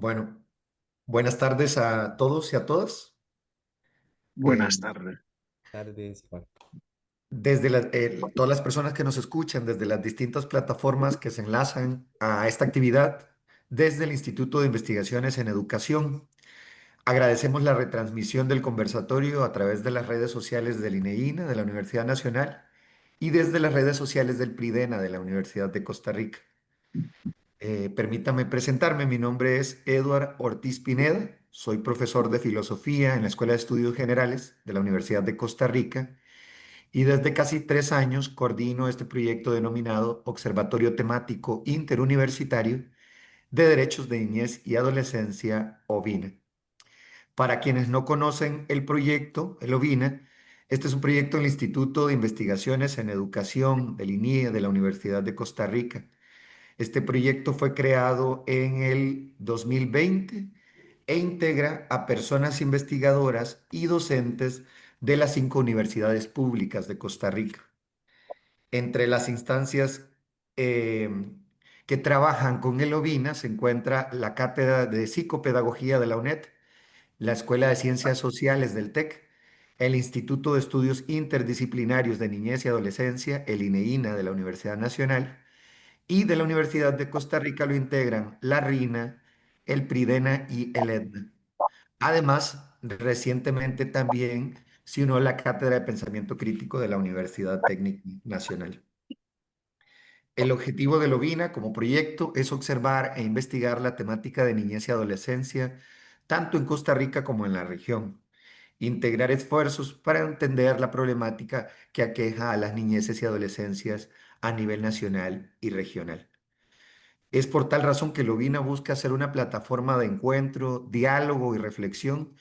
Bueno, buenas tardes a todos y a todas. Eh, Buenas tardes. Tardes, Juan. todas las personas que nos escuchan desde las distintas plataformas que se enlazan a esta actividad, desde el Instituto de Investigaciones en Educación. Agradecemos la retransmisión del conversatorio a través de las redes sociales del INEINA, de la Universidad Nacional, y desde las redes sociales del PRIDENA, de la Universidad de Costa Rica. Permítame presentarme, mi nombre es Eduard Ortiz Pineda, soy profesor de filosofía en la Escuela de Estudios Generales de la Universidad de Costa Rica y desde casi 3 años coordino este proyecto denominado Observatorio Temático Interuniversitario de Derechos de Niñez y Adolescencia OVINA. Para quienes no conocen el proyecto, el OVINA, este es un proyecto del Instituto de Investigaciones en Educación del INIE de la Universidad de Costa Rica. Este proyecto fue creado en el 2020 e integra a personas investigadoras y docentes de las 5 universidades públicas de Costa Rica. Entre las instancias eh, que trabajan con el OVINA se encuentra la Cátedra de Psicopedagogía de la UNED, la Escuela de Ciencias Sociales del TEC, el Instituto de Estudios Interdisciplinarios de Niñez y Adolescencia, el INEINA de la Universidad Nacional, y de la Universidad de Costa Rica lo integran la RINA, el PRIDENA y el EDNA. Además, recientemente también se unió la Cátedra de Pensamiento Crítico de la Universidad Técnica Nacional. El objetivo de Lovina como proyecto es observar e investigar la temática de niñez y adolescencia, tanto en Costa Rica como en la región. Integrar esfuerzos para entender la problemática que aqueja a las niñeces y adolescencias a nivel nacional y regional. Es por tal razón que Lovina busca ser una plataforma de encuentro, diálogo y reflexión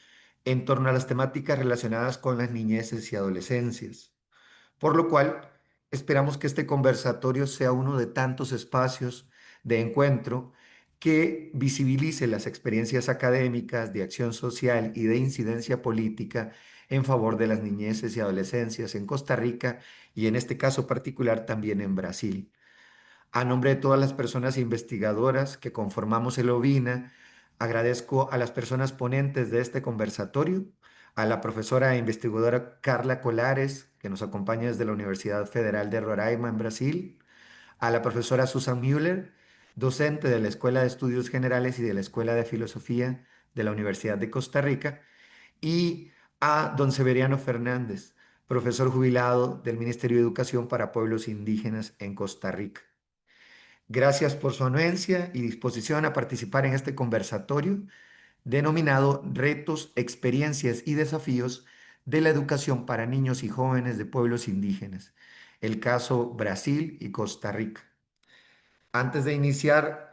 en torno a las temáticas relacionadas con las niñeces y adolescencias. Por lo cual, esperamos que este conversatorio sea uno de tantos espacios de encuentro que visibilice las experiencias académicas, de acción social y de incidencia política en favor de las niñeces y adolescencias en Costa Rica y en este caso particular también en Brasil. A nombre de todas las personas investigadoras que conformamos el OVINA, agradezco a las personas ponentes de este conversatorio, a la profesora e investigadora Carla Colares, que nos acompaña desde la Universidad Federal de Roraima en Brasil, a la profesora Susan Müller, docente de la Escuela de Estudios Generales y de la Escuela de Filosofía de la Universidad de Costa Rica, y a don Severiano Fernández, profesor jubilado del Ministerio de Educación para Pueblos Indígenas en Costa Rica. Gracias por su anuencia y disposición a participar en este conversatorio denominado Retos, Experiencias y Desafíos de la Educación para Niños y Jóvenes de Pueblos Indígenas, el caso Brasil y Costa Rica. Antes de iniciar,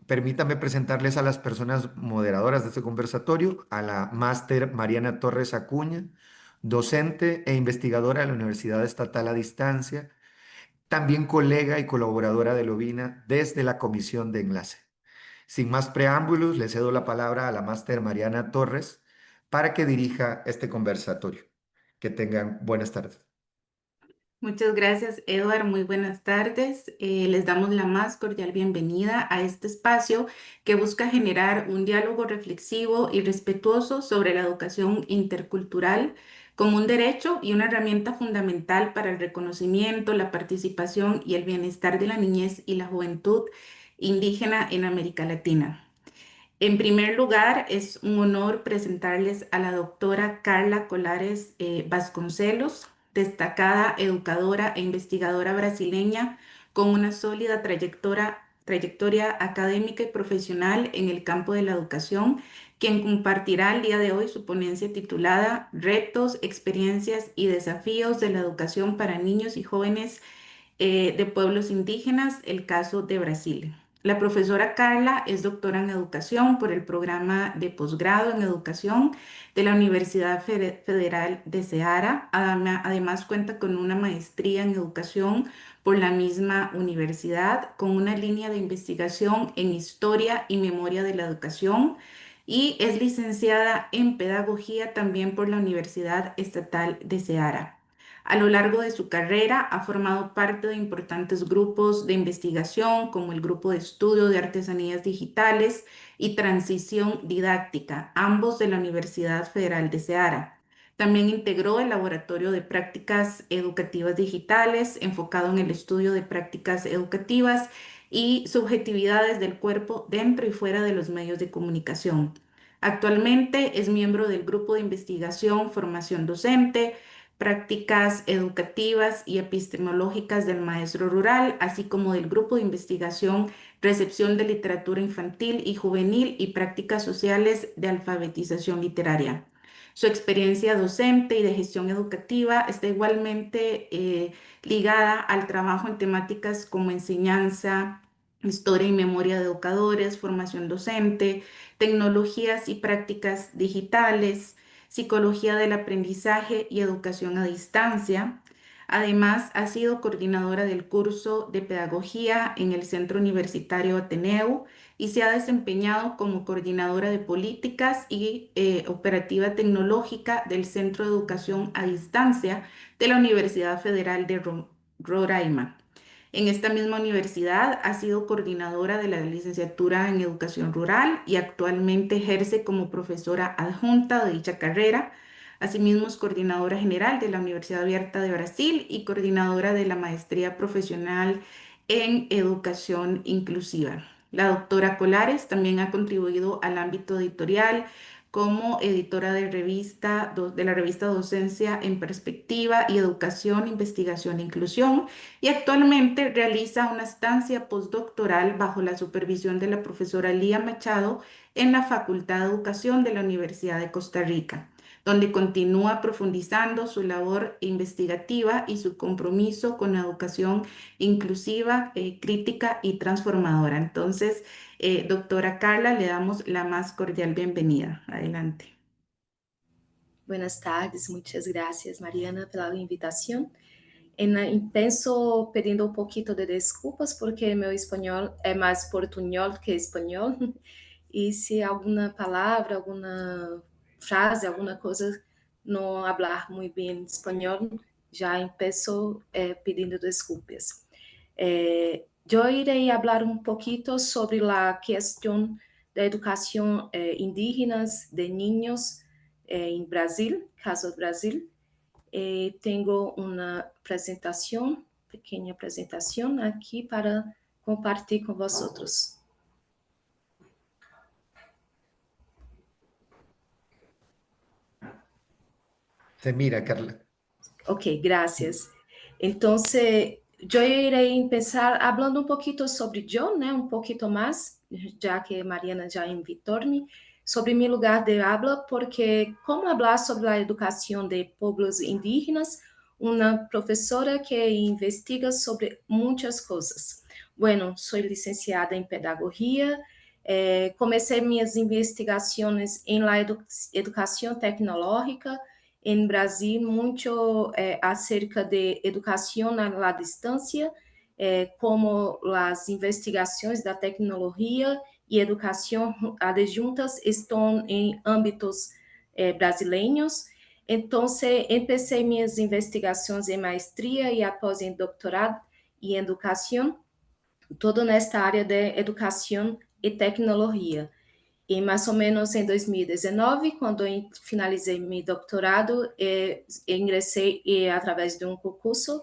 permítame presentarles a las personas moderadoras de este conversatorio, a la máster Mariana Torres Acuña, docente e investigadora de la Universidad Estatal a Distancia, también colega y colaboradora de Lovina desde la Comisión de Enlace. Sin más preámbulos, le cedo la palabra a la máster Mariana Torres para que dirija este conversatorio. Que tengan buenas tardes. Muchas gracias, Eduard. Muy buenas tardes. Les damos la más cordial bienvenida a este espacio que busca generar un diálogo reflexivo y respetuoso sobre la educación intercultural como un derecho y una herramienta fundamental para el reconocimiento, la participación y el bienestar de la niñez y la juventud indígena en América Latina. En primer lugar, es un honor presentarles a la doctora Carla Colares Vasconcelos, destacada educadora e investigadora brasileña con una sólida trayectoria académica y profesional en el campo de la educación, quien compartirá el día de hoy su ponencia titulada Retos, experiencias y desafíos de la educación para niños y jóvenes de pueblos indígenas, el caso de Brasil. La profesora Carla es doctora en educación por el programa de posgrado en educación de la Universidad Federal de Ceará. Además cuenta con una maestría en educación por la misma universidad, con una línea de investigación en historia y memoria de la educación y es licenciada en pedagogía también por la Universidad Estatal de Ceará. A lo largo de su carrera ha formado parte de importantes grupos de investigación como el Grupo de Estudio de Artesanías Digitales y Transición Didáctica, ambos de la Universidad Federal de Ceará. También integró el Laboratorio de Prácticas Educativas Digitales, enfocado en el estudio de prácticas educativas y subjetividades del cuerpo dentro y fuera de los medios de comunicación. Actualmente es miembro del Grupo de Investigación Formación Docente, Prácticas Educativas y Epistemológicas del Maestro Rural, así como del Grupo de Investigación Recepción de Literatura Infantil y Juvenil y Prácticas Sociales de Alfabetización Literaria. Su experiencia docente y de gestión educativa está igualmente ligada al trabajo en temáticas como enseñanza, historia y memoria de educadores, formación docente, tecnologías y prácticas digitales, psicología del aprendizaje y educación a distancia. Además, ha sido coordinadora del curso de pedagogía en el Centro Universitario Ateneu y se ha desempeñado como coordinadora de políticas y operativa tecnológica del Centro de Educación a Distancia de la Universidad Federal de Roraima. En esta misma universidad ha sido coordinadora de la licenciatura en Educación Rural y actualmente ejerce como profesora adjunta de dicha carrera. Asimismo, es coordinadora general de la Universidad Abierta de Brasil y coordinadora de la Maestría Profesional en Educación Inclusiva. La doctora Colares también ha contribuido al ámbito editorial como editora de la revista Docencia en Perspectiva y Educación, Investigación e Inclusión, y actualmente realiza una estancia postdoctoral bajo la supervisión de la profesora Lía Machado en la Facultad de Educación de la Universidad de Costa Rica, donde continúa profundizando su labor investigativa y su compromiso con la educación inclusiva, crítica y transformadora. Entonces, doctora Carla, le damos la más cordial bienvenida. Adelante. Buenas tardes, muchas gracias Mariana pela invitação. Penso pedindo um pouquinho de desculpas porque meu espanhol é mais portunhol que espanhol e se alguma palavra, alguma frase, alguma coisa não falar muito bem espanhol, já empiezo pedindo desculpas. Eu irei falar um pouquinho sobre a questão da educação indígenas de niños em Brasil, caso do Brasil. Tenho uma apresentação, pequena apresentação aqui para compartilhar com vocês. Se mira, Carla. Ok, gracias. Entonces, yo iré empezar hablando un poquito sobre yo, ¿no? Un poquito más, ya que Mariana ya invitó-me, sobre mi lugar de habla, porque como hablar sobre la educación de pueblos indígenas, una profesora que investiga sobre muchas cosas. Bueno, soy licenciada en pedagogía, comecei minhas investigações em la educação tecnológica, em Brasil, muito acerca de educação à distância, como as investigações da tecnologia e educação adjuntas estão em âmbitos brasileiros. Então, comecei minhas investigações em maestria e após em doutorado em educação, todo nesta área de educação e tecnologia. E mais ou menos em 2019, quando eu finalizei meu doutorado, ingressei através de um concurso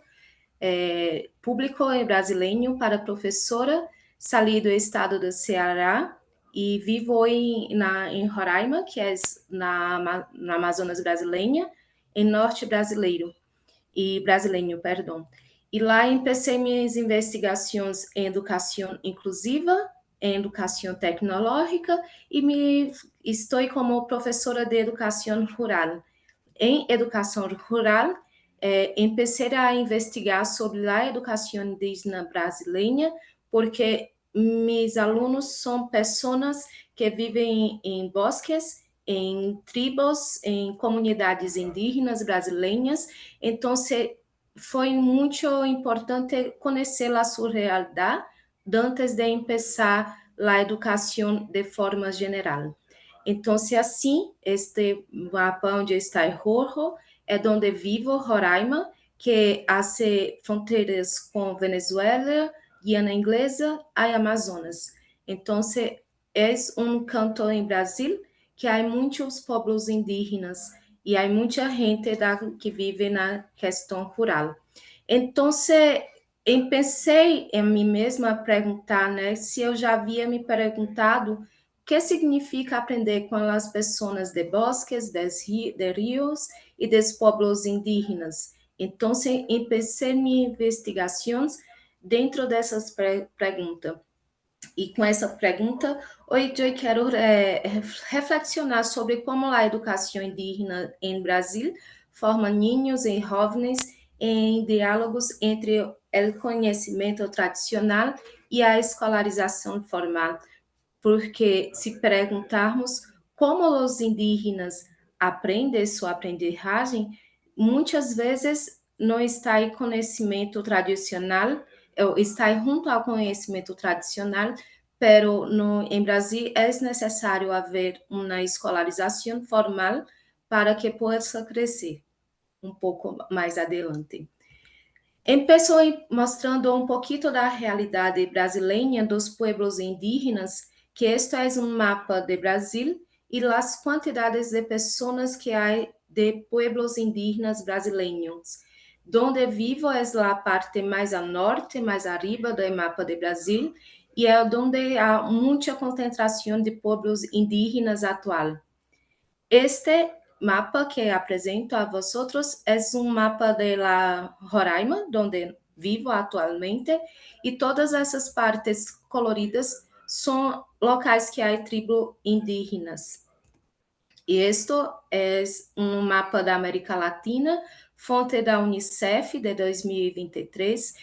público brasileiro para professora, saí do estado do Ceará e vivo em Roraima, que é na Amazonas brasileira, em norte brasileiro, perdão. E lá comecei minhas investigações em educação inclusiva, em educação tecnológica e estou como professora de educação rural. Em educação rural, comecei a investigar sobre a educação indígena brasileira, porque meus alunos são pessoas que vivem em bosques, em tribos, em comunidades indígenas brasileiras. Então, foi muito importante conhecer a sua realidade antes de começar a educação de forma geral. Então, assim, este mapa onde está Rojo é onde vivo, Roraima, que hace fronteiras com Venezuela, Guiana Inglesa e Amazonas. Então, é um canto em Brasil que há muitos povos indígenas e há muita gente que vive na questão rural. Então, eu pensei em mim mesma perguntar, né, se eu já havia me perguntado o que significa aprender com as pessoas de bosques, de rios e dos povos indígenas. Então, empecé minhas investigações dentro dessas perguntas. E com essa pergunta, hoje eu quero reflexionar sobre como a educação indígena em Brasil forma niños e jovens em diálogos entre o conhecimento tradicional e a escolarização formal, porque se perguntarmos como os indígenas aprendem sua aprendizagem, muitas vezes não está em conhecimento tradicional, está junto ao conhecimento tradicional, pero em Brasil é necessário haver uma escolarização formal para que possa crescer um pouco mais adelante. Começou mostrando um pouquinho da realidade brasileira dos pueblos indígenas, que este é um mapa de Brasil e as quantidades de pessoas que há de pueblos indígenas brasileiros. Donde vivo é a parte mais a norte, mais arriba do mapa de Brasil, e é onde há muita concentração de pueblos indígenas atual. Este mapa que apresento a vosotros é um mapa de la Roraima, onde vivo atualmente, e todas essas partes coloridas são locais que há tribos indígenas. E isto é um mapa da América Latina, fonte da Unicef de 2023,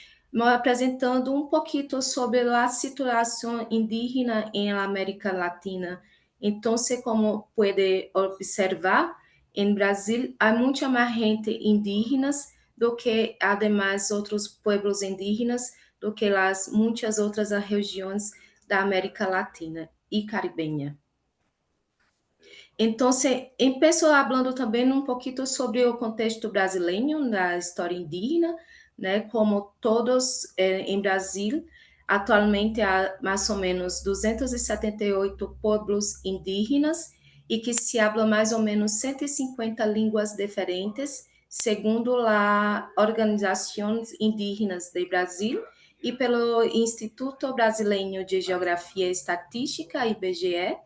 apresentando um pouquinho sobre a situação indígena em América Latina. Então, como pode observar, em Brasil há muita mais gente indígenas do que, ademais, outros pueblos indígenas, do que as muitas outras regiões da América Latina e caribenha. Então, começou falando também um pouquinho sobre o contexto brasileiro da história indígena, né? Como todos em Brasil, atualmente há mais ou menos 278 povos indígenas e que se habla mais ou menos 150 línguas diferentes, segundo a Organizações Indígenas do Brasil e pelo Instituto Brasileiro de Geografia e Estatística, IBGE,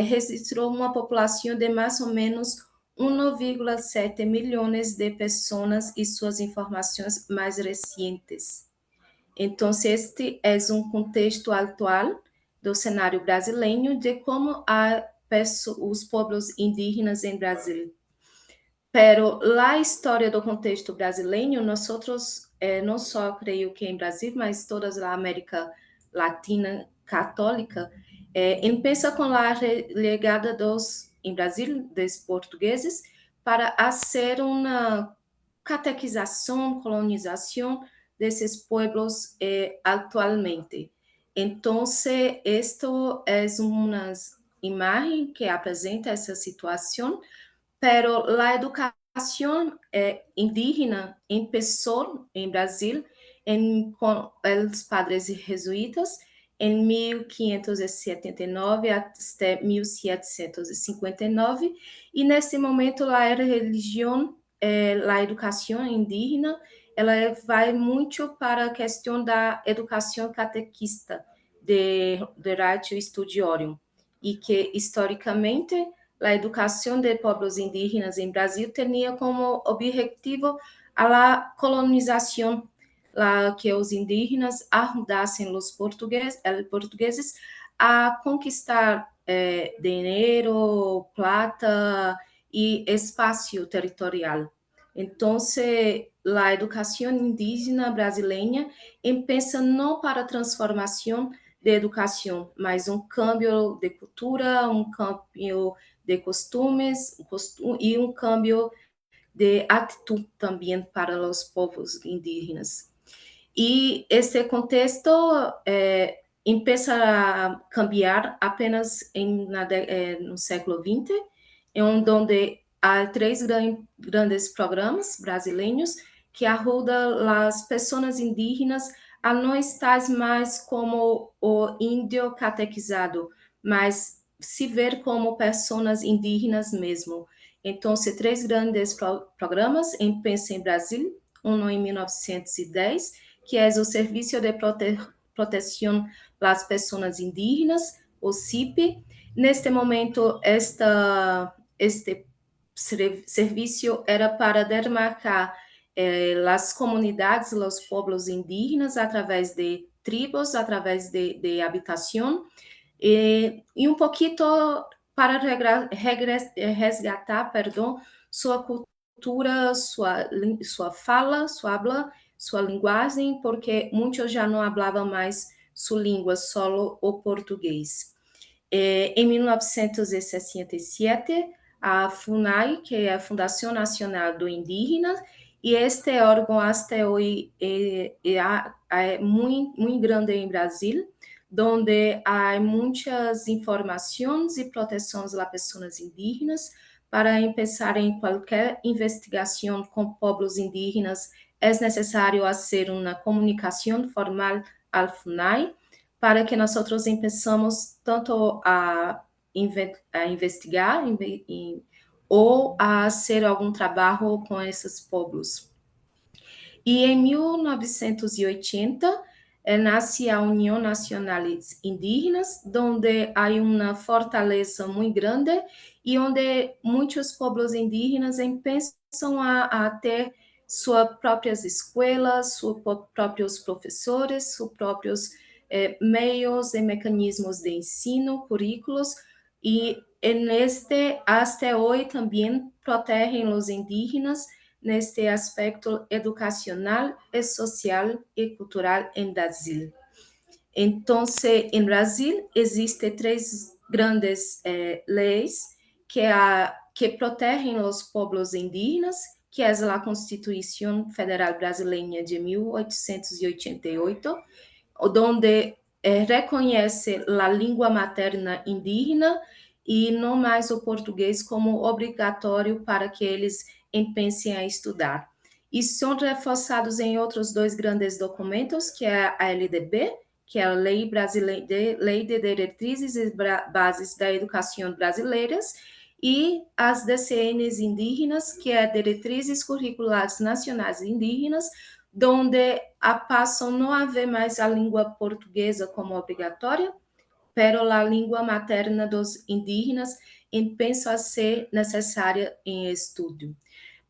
registrou uma população de mais ou menos 1,7 milhões de pessoas e suas informações mais recentes. Então, este é um contexto atual do cenário brasileiro de como há os povos indígenas em Brasil. Pero a história do contexto brasileiro, nós não só creio que em Brasil, mas toda a América Latina católica, começa com a chegada em Brasil, dos portugueses, para fazer uma catequização, colonização desses pueblos atualmente. Então, isto é uma imagem que apresenta essa situação, pero a educação indígena começou em Brasil com os padres jesuítas em 1579 até 1759, e nesse momento a religião, a educação indígena, ela vai muito para a questão da educação catequista, de ratio studiorum, e que historicamente a educação de povos indígenas em Brasil tinha como objetivo a colonização, que os indígenas ajudassem os portugueses a conquistar dinheiro, plata e espaço territorial. Então, a educação indígena brasileira pensa não para a transformação de educação, mas um câmbio de cultura, um câmbio de costumes e um câmbio de atitude também para os povos indígenas. E esse contexto começa a cambiar apenas no século XX, onde há três grandes programas brasileiros que ajuda as pessoas indígenas a não estar mais como o índio catequizado, mas se ver como pessoas indígenas mesmo. Então, três grandes programas em Pensa em Brasil, um em 1910, que é o Serviço de Proteção das Pessoas Indígenas, o CIP. Neste momento, este serviço era para demarcar as comunidades, os povos indígenas, através de tribos, através de habitação, e pouquinho para resgatar, perdão, sua cultura, sua fala, sua habla, sua linguagem, porque muitos já não falavam mais sua língua, só o português. Em 1967, a FUNAI, que é a Fundação Nacional do Indígena, e este órgão até hoje é muito grande em Brasil, onde há muitas informações e proteções das pessoas indígenas. Para começar em qualquer investigação com povos indígenas, é necessário fazer uma comunicação formal ao FUNAI, para que nós empezamos tanto a investigar ou a fazer algum trabalho com esses povos. E em 1980 nasce a União Nacional Indígenas, onde há uma fortaleza muito grande e onde muitos povos indígenas pensam a ter suas próprias escolas, seus próprios professores, seus próprios meios e mecanismos de ensino, currículos, e até hoje também protegem os indígenas neste aspecto educacional, e social e cultural em Brasil. Então, em Brasil, existem três grandes leis que protegem os povos indígenas, que é a Constituição Federal Brasileira de 1888, onde reconhece a língua materna indígena e não mais o português como obrigatório para que eles pensem a estudar. E são reforçados em outros dois grandes documentos, que é a LDB, que é a Lei de Diretrizes e Bases da Educação Brasileiras, e as DCNs indígenas, que é Diretrizes Curriculares Nacionais Indígenas, onde passam não haver mais a língua portuguesa como obrigatória, pero a língua materna dos indígenas pensa a ser necessária em estudo.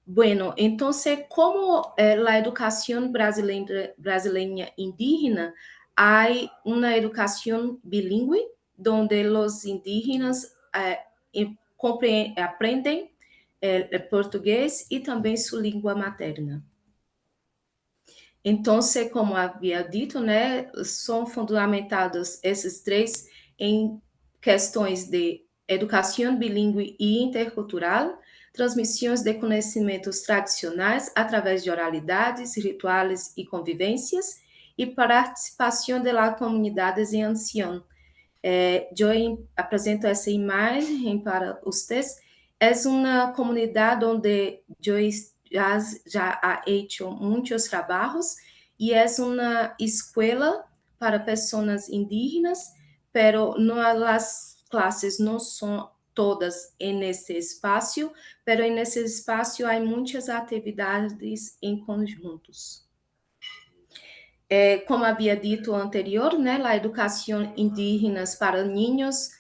Bueno, entonces, como la educación brasileña indígena, hay una educación bilingüe, donde los indígenas aprenden el portugués y también su lengua materna. Então, como havia dito, né, são fundamentados esses três em questões de educação bilíngue e intercultural, transmissões de conhecimentos tradicionais através de oralidades, rituais e convivências, e participação das comunidades em ancião. Eu apresento essa imagem para vocês. É uma comunidade onde eu já ha hecho muitos trabalhos e é uma escola para pessoas indígenas, pero no, as classes não são todas nesse espaço, pero nesse espaço há muitas atividades em conjuntos. Como havia dito anterior, né, a educação indígena para niños,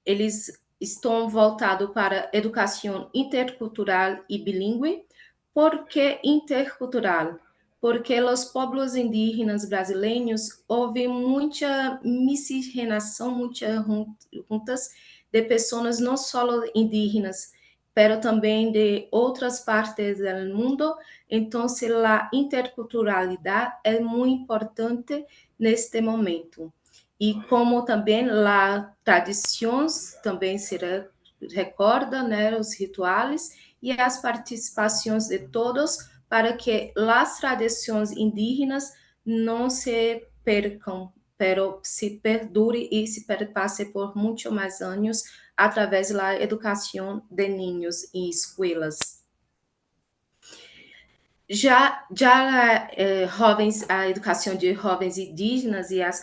eles estão voltados para educação intercultural e bilíngue. ¿Por que intercultural? Porque os povos indígenas brasileiros houve muita miscigenação, muitas juntas de pessoas não só indígenas, pero também de outras partes do mundo. Então, a interculturalidade é muito importante neste momento. E como também as tradições também se recorda, né, os rituais e as participações de todos, para que as tradições indígenas não se percam, pero se perdure e se perpasse por muito mais anos através da educação de niños em escolas. jovens, a educação de jovens indígenas e as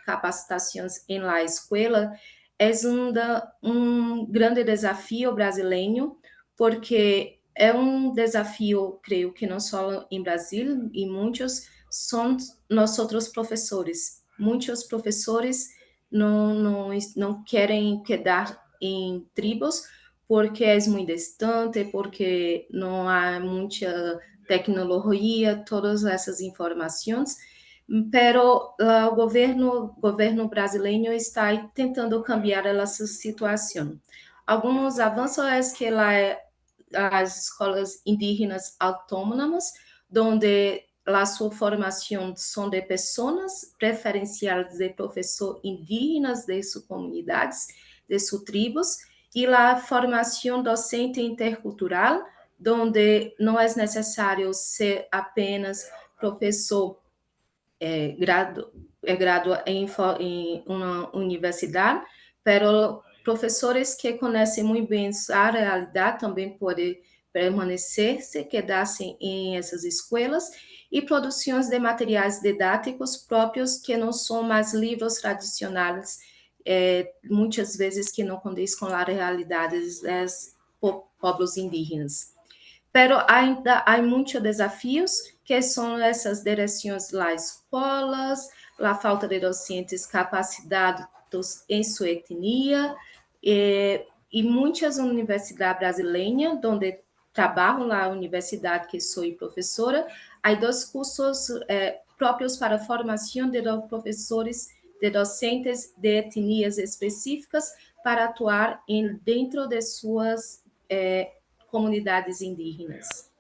capacitações em la escola é um grande desafio brasileiro, porque é um desafio, creio que não só em Brasil, e muitos são nós outros professores. Muitos professores não querem quedar em tribos porque é muito distante, porque não há muita tecnologia, todas essas informações, pero o governo brasileiro está tentando cambiar essa situação. Alguns avanços é que as escolas indígenas autônomas, onde a sua formação são de pessoas preferenciais de professores indígenas de suas comunidades, de suas tribos, e a formação docente intercultural, onde não é necessário ser apenas professor graduado em uma universidade, pero professores que conhecem muito bem a realidade também podem permanecer, se quedassem em essas escolas, e produções de materiais didáticos próprios que não são mais livros tradicionais, muitas vezes que não condiz com a realidade dos povos indígenas. Pero ainda há muitos desafios, que são essas direções lá escolas, a falta de docentes capacitados em sua etnia, e muitas universidades brasileiras, onde trabalho na universidade que sou professora, há dois cursos próprios para a formação de professores, de docentes de etnias específicas, para atuar dentro de suas comunidades indígenas.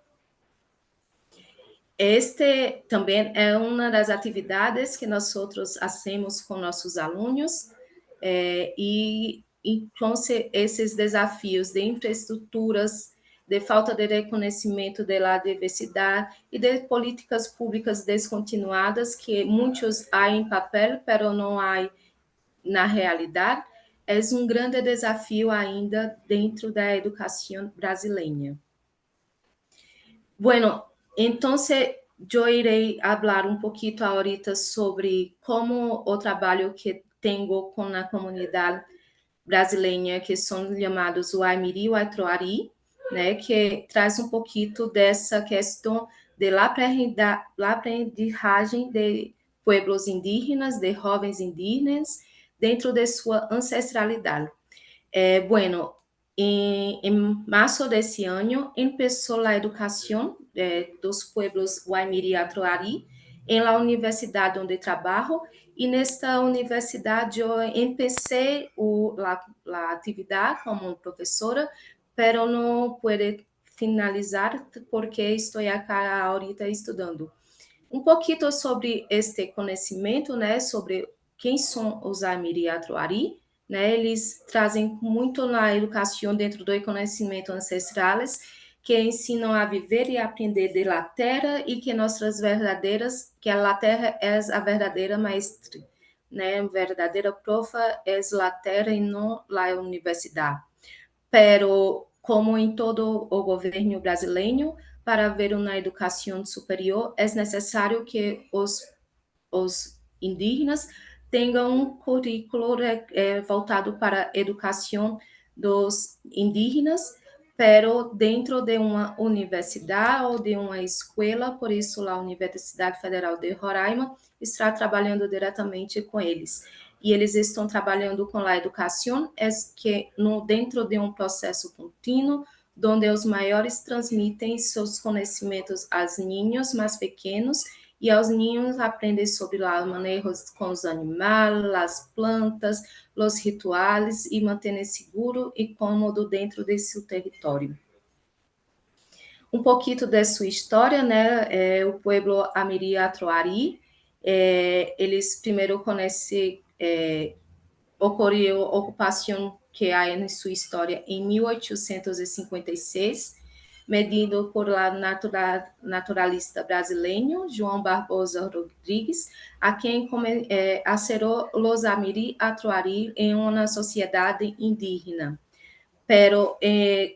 Este também é uma das atividades que nós outros hacemos com nossos alunos, e então esses desafios de infraestruturas, de falta de reconhecimento da diversidade e de políticas públicas descontinuadas, que muitos há em papel, pero não há na realidade, é um grande desafio ainda dentro da educação brasileira. Bueno, entonces yo iré a hablar un poquito ahorita sobre como o trabalho que tenho com a comunidade brasileira, que são chamados Waimiri e Waitroari, né, que traz um pouquinho dessa questão de aprendizagem de pueblos indígenas, de jovens indígenas, dentro de sua ancestralidade. Bueno, em março desse ano, começou a educação dos pueblos Waimiri e Atroari em la universidade onde trabalho, e nesta universidade eu empecé a atividade como professora, pero não pude finalizar porque estou acá ahorita estudando. Um pouquinho sobre este conhecimento, né, sobre quem são os Waimiri e Atroari, né, eles trazem muito na educação dentro do conhecimento ancestrais, que ensinam a viver e aprender de la terra, e que nossas verdadeiras, que a terra é a verdadeira maestra, né, a verdadeira profa é la terra e não a universidade. Pero, como em todo o governo brasileiro, para haver uma educação superior, é necessário que os indígenas tenham um currículo voltado para a educação dos indígenas, pero dentro de uma universidade ou de uma escola, por isso a Universidade Federal de Roraima está trabalhando diretamente com eles. E eles estão trabalhando com a educação, dentro de um processo contínuo, onde os maiores transmitem seus conhecimentos aos ninhos mais pequenos, e aos ninhos aprendem sobre o manejo com os animais, as plantas, os rituais, e mantêm seguro e cômodo dentro de seu território. Um pouquinho de sua história, né? O pueblo Amiri Atroari, eles primeiro conhecem, ocorreu a ocupação que há em sua história em 1856, medido por la naturalista brasileiro João Barbosa Rodrigues, a quem acerou los Amiri Atroari em uma sociedade indígena. Pero,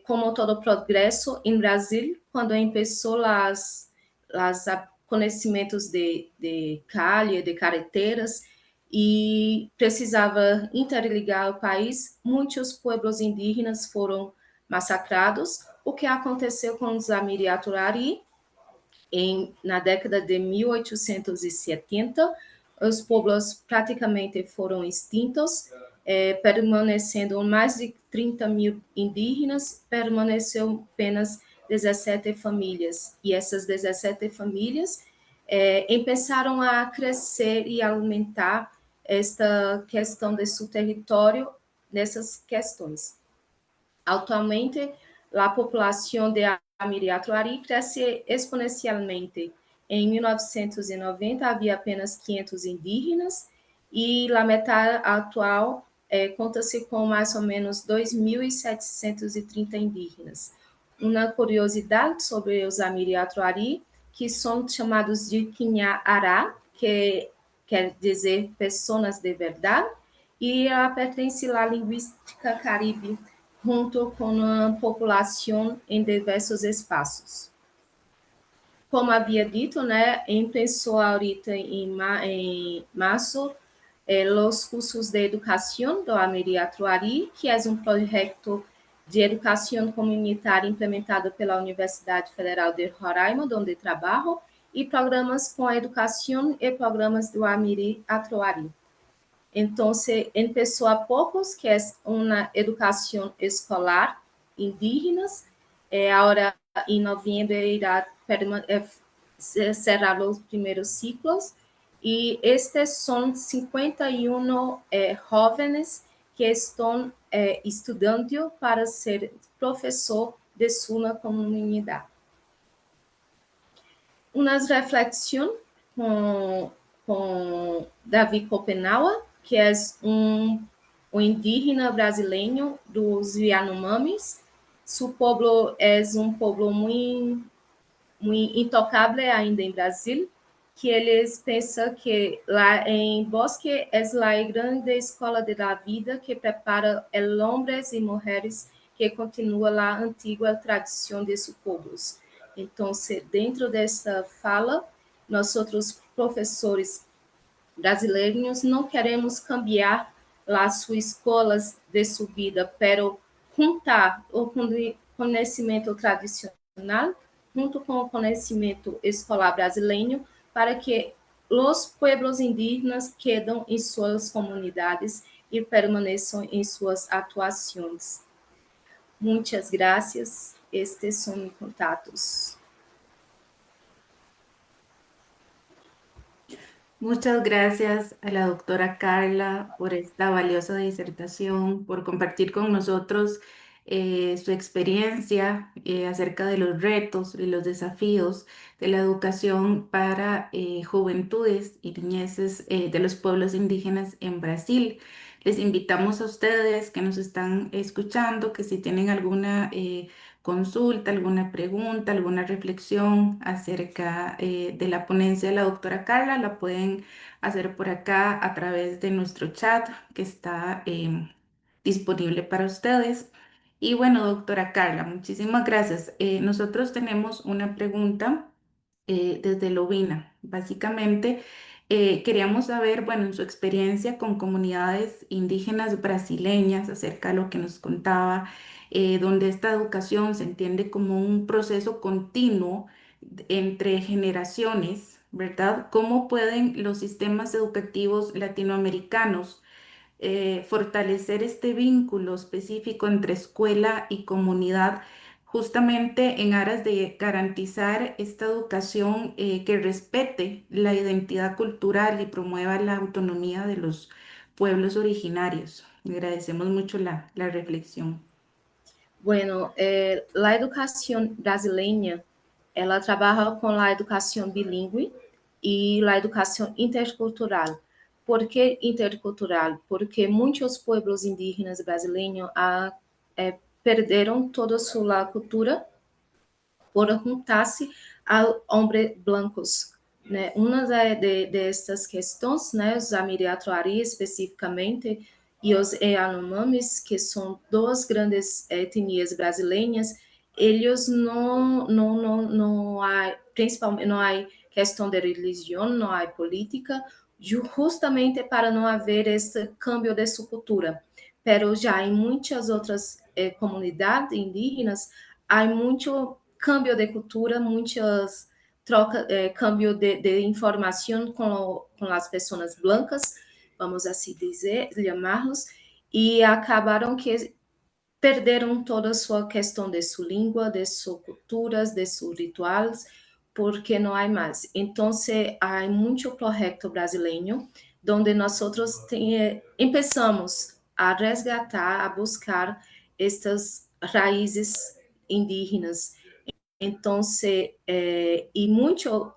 como todo progresso em Brasil, quando começou as conhecimentos de calha, de carreteras, e precisava interligar o país. Muitos pueblos indígenas foram massacrados, o que aconteceu com os Amiriaturari na década de 1870. Os povos praticamente foram extintos, permanecendo mais de 30 mil indígenas, permaneceu apenas 17 famílias, e essas 17 famílias começaram a crescer e aumentar esta questão de seu território nessas questões. Atualmente, a população de Amiriaturari cresce exponencialmente. Em 1990, havia apenas 500 indígenas, e a metade atual conta-se com mais ou menos 2.730 indígenas. Uma curiosidade sobre os Amiriaturari, que são chamados de Quinhá-Ará, que quer dizer pessoas de verdade, e ela pertence à linguística caribe, junto com a população em diversos espaços. Como havia dito, né, começou ahorita em março os cursos de educação do Amiriaturari, que é um projeto de educação comunitária implementado pela Universidade Federal de Roraima, onde trabalho, e programas com a educação e programas do Amiriaturari. Então, começou a poucos, que é uma educação escolar indígenas. Agora, em novembro, irá cerrar os primeiros ciclos. E estes são 51 jovens que estão estudando para ser professor de sua comunidade. Umas reflexões com Davi Copenau, que é um indígena brasileiro dos Yanomamis. Su pueblo é um pueblo muito intocável ainda em Brasil, que eles pensam que lá em Bosque é a grande escola da vida que prepara homens e mulheres que continua a antiga tradição de seus povos. Então, dentro dessa fala, nós outros professores brasileiros não queremos cambiar as suas escolas de sua vida, pero juntar o conhecimento tradicional junto com o conhecimento escolar brasileiro para que os pueblos indígenas quedem em suas comunidades e permaneçam em suas atuações. Muitas graças. Estes são meus contatos. Muchas gracias a la doctora Carla por esta valiosa disertación, por compartir con nosotros su experiencia acerca de los retos y los desafíos de la educación para juventudes y niñeces de los pueblos indígenas en Brasil. Les invitamos a ustedes que nos están escuchando que si tienen alguna consulta, alguna pregunta, alguna reflexión acerca de la ponencia de la doctora Carla, la pueden hacer por acá a través de nuestro chat que está disponible para ustedes. Y bueno, doctora Carla, muchísimas gracias. Nosotros tenemos una pregunta desde Lovina. Básicamente, queríamos saber, bueno, en su experiencia con comunidades indígenas brasileñas, acerca de lo que nos contaba, donde esta educación se entiende como un proceso continuo entre generaciones, ¿verdad? ¿Cómo pueden los sistemas educativos latinoamericanos fortalecer este vínculo específico entre escuela y comunidad, justamente en aras de garantizar esta educación que respete la identidad cultural y promueva la autonomía de los pueblos originarios? Agradecemos mucho la reflexión. Bueno, a educação brasileira, ela trabalha com a educação bilíngue e a educação intercultural. ¿Por que intercultural? Porque muitos pueblos indígenas brasileiros perderam toda a sua cultura por juntar-se a homens blancos. Né? Uma destas questões, né, os Amiriaturari especificamente, e os Yanomamis, que são duas grandes etnias brasileiras, eles não há, principalmente, não há questão de religião, não há política, justamente para não haver esse câmbio de sua cultura. Pero já em muitas outras comunidades indígenas, há muito câmbio de cultura, muitas troca, câmbio de informação com as pessoas blancas, vamos assim dizer, chamá-los, e acabaram que perderam toda a sua questão de sua língua, de suas culturas, de seus rituais, porque não há mais. Então, há muito projeto brasileiro, onde nós começamos a resgatar, a buscar estas raízes indígenas. Então, e muito,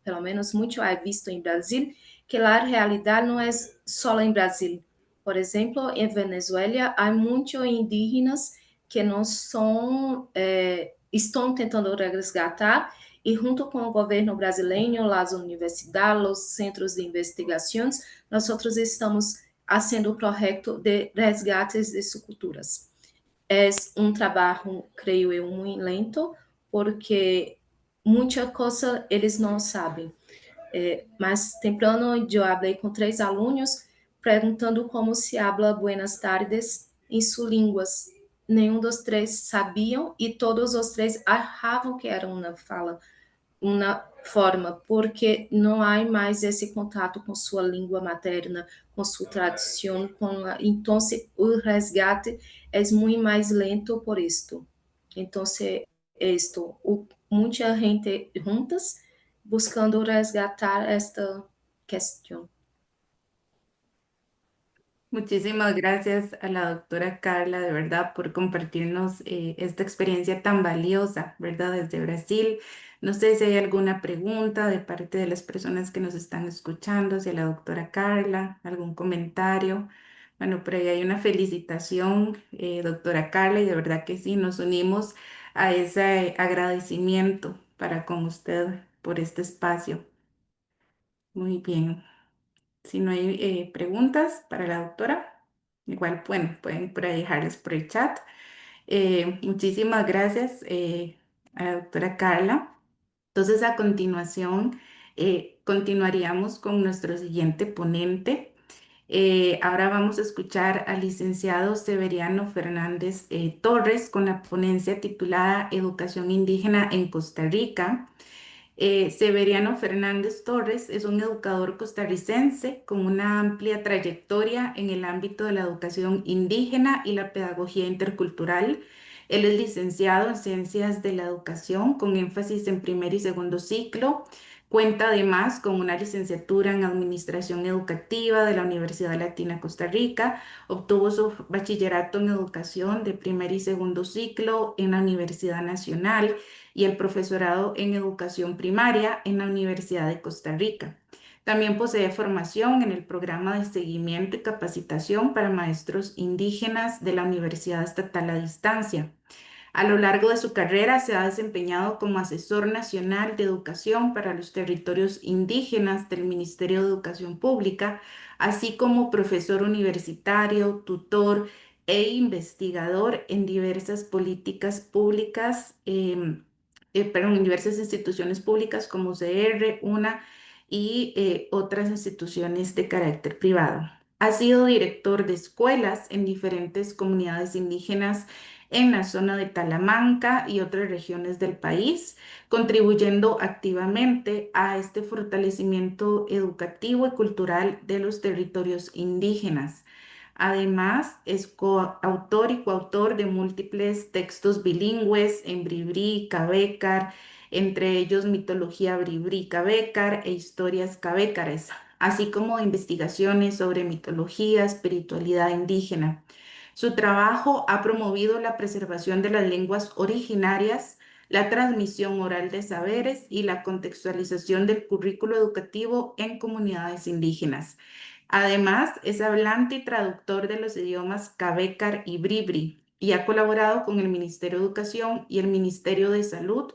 pelo menos muito é visto em Brasil, que a realidade não é só em Brasil. Por exemplo, em Venezuela, há muitos indígenas que não são, estão tentando resgatar, e junto com o governo brasileiro, as universidades, os centros de investigações, nós estamos fazendo o projeto de resgates de suas culturas. É um trabalho, creio eu, muito lento, porque muita coisa eles não sabem. Mas temprano eu falei com 3 alunos, perguntando como se habla buenas tardes em suas línguas. Nenhum dos 3 sabiam e todos os 3 achavam que era uma fala, uma forma, porque não há mais esse contato com sua língua materna, com sua tradição, então o resgate é muito mais lento por isto. Então, muita gente juntas buscando resgatar esta questão. Muchísimas gracias a la doctora Carla, de verdad, por compartirnos esta experiencia tan valiosa, ¿verdad? Desde Brasil. No sé si hay alguna pregunta de parte de las personas que nos están escuchando, hacia la doctora Carla, algún comentario. Bueno, por ahí hay una felicitación, doctora Carla, y de verdad que sí, nos unimos a ese agradecimiento para con usted por este espacio. Muy bien. Si no hay preguntas para la doctora, igual bueno, pueden por ahí dejarles por el chat. Muchísimas gracias a la doctora Carla. Entonces, a continuación, continuaríamos con nuestro siguiente ponente. Ahora vamos a escuchar al licenciado Severiano Fernández Torres con la ponencia titulada Educación indígena en Costa Rica. Severiano Fernández Torres es un educador costarricense con una amplia trayectoria en el ámbito de la educación indígena y la pedagogía intercultural. Él es licenciado en Ciencias de la Educación con énfasis en primer y segundo ciclo. Cuenta además con una licenciatura en Administración Educativa de la Universidad Latina Costa Rica. Obtuvo su bachillerato en Educación de primer y segundo ciclo en la Universidad Nacional y el profesorado en educación primaria en la Universidad de Costa Rica. También posee formación en el programa de seguimiento y capacitación para maestros indígenas de la Universidad Estatal a Distancia. A lo largo de su carrera se ha desempeñado como asesor nacional de educación para los territorios indígenas del Ministerio de Educación Pública, así como profesor universitario, tutor e investigador en diversas políticas públicas, en diversas instituciones públicas como CR, UNA y otras instituciones de carácter privado. Ha sido director de escuelas en diferentes comunidades indígenas en la zona de Talamanca y otras regiones del país, contribuyendo activamente a este fortalecimiento educativo y cultural de los territorios indígenas. Además, es coautor y coautor de múltiples textos bilingües en bribri, cabécar, entre ellos Mitología bribri cabécar e Historias cabécares, así como investigaciones sobre mitología, espiritualidad indígena. Su trabajo ha promovido la preservación de las lenguas originarias, la transmisión oral de saberes y la contextualización del currículo educativo en comunidades indígenas. Además, es hablante y traductor de los idiomas cabécar y bribri y ha colaborado con el Ministerio de Educación y el Ministerio de Salud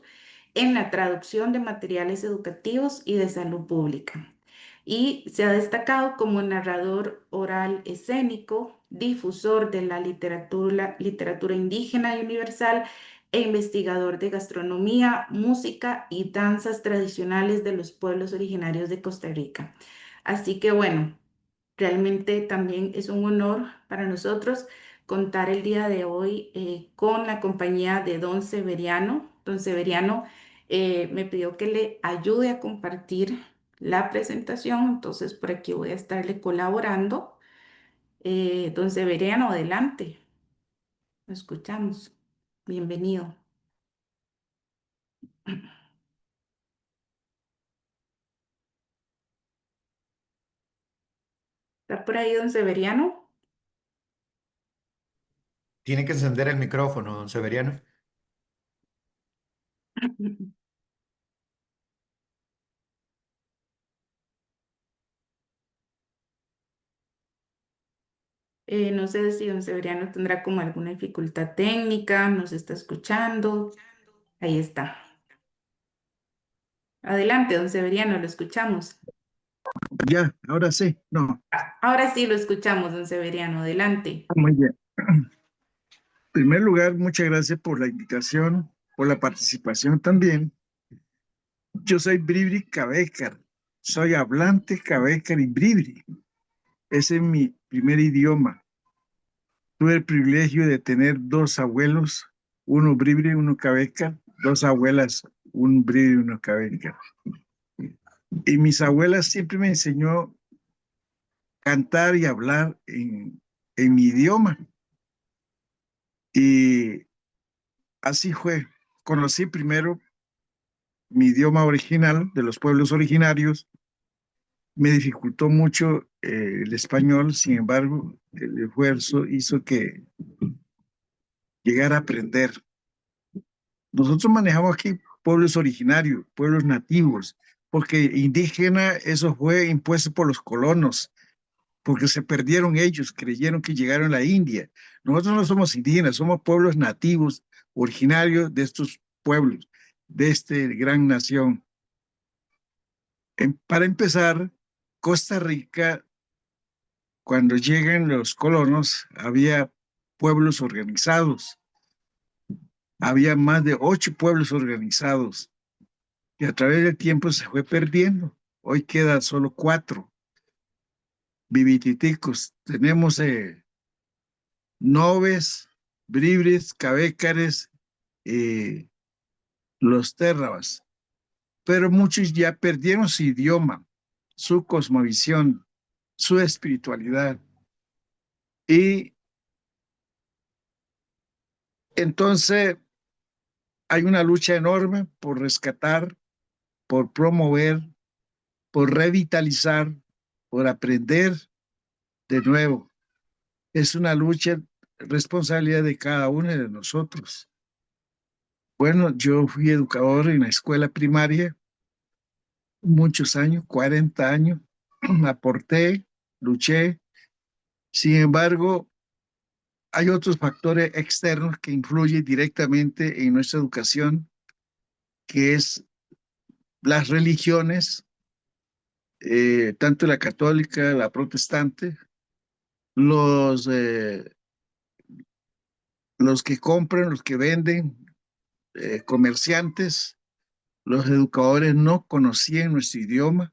en la traducción de materiales educativos y de salud pública. Y se ha destacado como narrador oral escénico difusor de la literatura indígena y universal e investigador de gastronomía, música y danzas tradicionales de los pueblos originarios de Costa Rica. Así que bueno, realmente también es un honor para nosotros contar el día de hoy con la compañía de Don Severiano. Don Severiano me pidió que le ayude a compartir la presentación, entonces por aquí voy a estarle colaborando. Don Severiano, adelante, lo escuchamos. Bienvenido. ¿Está por ahí, don Severiano? Tiene que encender el micrófono, don Severiano. No sé si don Severiano tendrá como alguna dificultad técnica, nos está escuchando. Ahí está. Adelante, don Severiano, lo escuchamos. Ya, ahora sí. No, Ahora sí lo escuchamos, don Severiano, adelante. muy bien. En primer lugar, muchas gracias por la invitación, por la participación también. Yo soy Bribri Cabecar, soy hablante Cabecar y Bribri. Ese es mi primer idioma. Tuve el privilegio de tener dos abuelos, uno Bribri, uno Cabecar, dos abuelas, un Bribri y uno Cabecar. Y mis abuelas siempre me enseñó cantar y hablar en mi idioma. Y así fue. Conocí primero mi idioma original de los pueblos originarios. Me dificultó mucho el español, sin embargo, el esfuerzo hizo que llegara a aprender. Nosotros manejamos aquí pueblos originarios, pueblos nativos, porque indígena eso fue impuesto por los colonos, porque se perdieron ellos, creyeron que llegaron a la India. Nosotros no somos indígenas, somos pueblos nativos, originarios de estos pueblos, de esta gran nación. Para empezar, Costa Rica, cuando llegan los colonos, había pueblos organizados, había más de 8 pueblos organizados, y a través del tiempo se fue perdiendo. Hoy quedan solo 4 vivititicos. Tenemos Noves, Bribris, Cabécares, eh, los Térrabas, pero muchos ya perdieron su idioma, su cosmovisión, su espiritualidad. Y entonces hay una lucha enorme por rescatar, por promover, por revitalizar, por aprender de nuevo. Es una lucha, responsabilidad de cada uno de nosotros. Bueno, yo fui educador en la escuela primaria muchos años, 40 años, aporté, luché. Sin embargo, hay otros factores externos que influyen directamente en nuestra educación, que es las religiones, tanto la católica, la protestante, los, eh, los que compran, los que venden, comerciantes, los educadores no conocían nuestro idioma,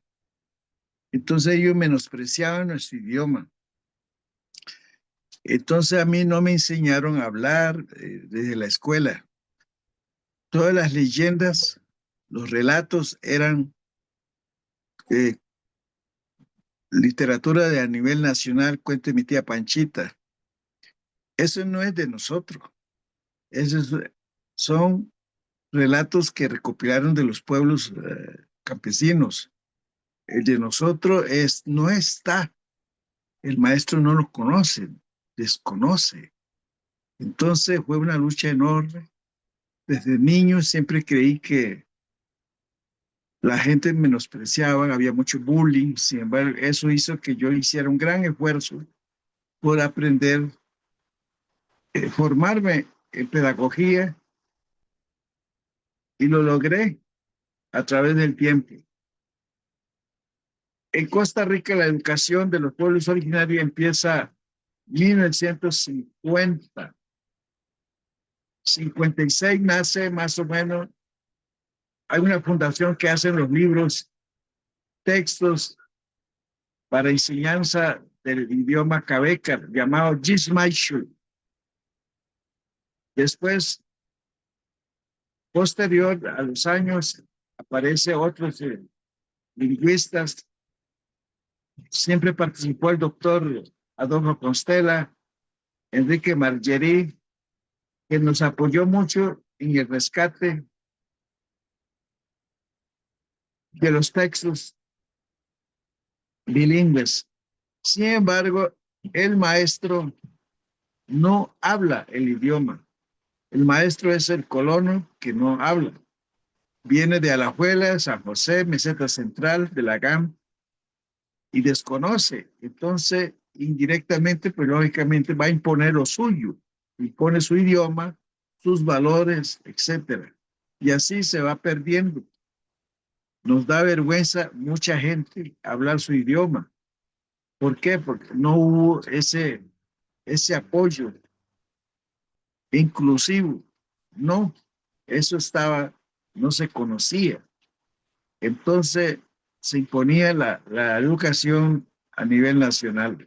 entonces ellos menospreciaban nuestro idioma. Entonces a mí no me enseñaron a hablar desde la escuela. Todas las leyendas, los relatos eran eh, literatura de a nivel nacional, cuento de mi tía Panchita. Eso no es de nosotros. Esos son relatos que recopilaron de los pueblos campesinos. El de nosotros no está. El maestro no lo conoce, desconoce. Entonces fue una lucha enorme. Desde niño siempre creí que la gente menospreciaba, había mucho bullying. Sin embargo, eso hizo que yo hiciera un gran esfuerzo por aprender, formarme en pedagogía, y lo logré a través del tiempo. En Costa Rica la educación de los pueblos originarios empieza 1950. 56 nace más o menos. Hay una fundación que hace los libros, textos para enseñanza del idioma cabeca, llamado Gismaishu. Después, posterior a los años, aparece otros lingüistas. Siempre participó el doctor Adolfo Constella, Enrique Margerí, que nos apoyó mucho en el rescate de los textos bilingües. Sin embargo, el maestro no habla el idioma. El maestro es el colono que no habla. Viene de Alajuela, San José, Meseta Central, de la GAM, y desconoce. Entonces, indirectamente, pues lógicamente va a imponer lo suyo. Impone su idioma, sus valores, etcétera. Y así se va perdiendo. Nos da vergüenza mucha gente hablar su idioma. ¿Por qué? Porque no hubo ese apoyo inclusivo. No, eso no se conocía. Entonces se imponía la educación a nivel nacional.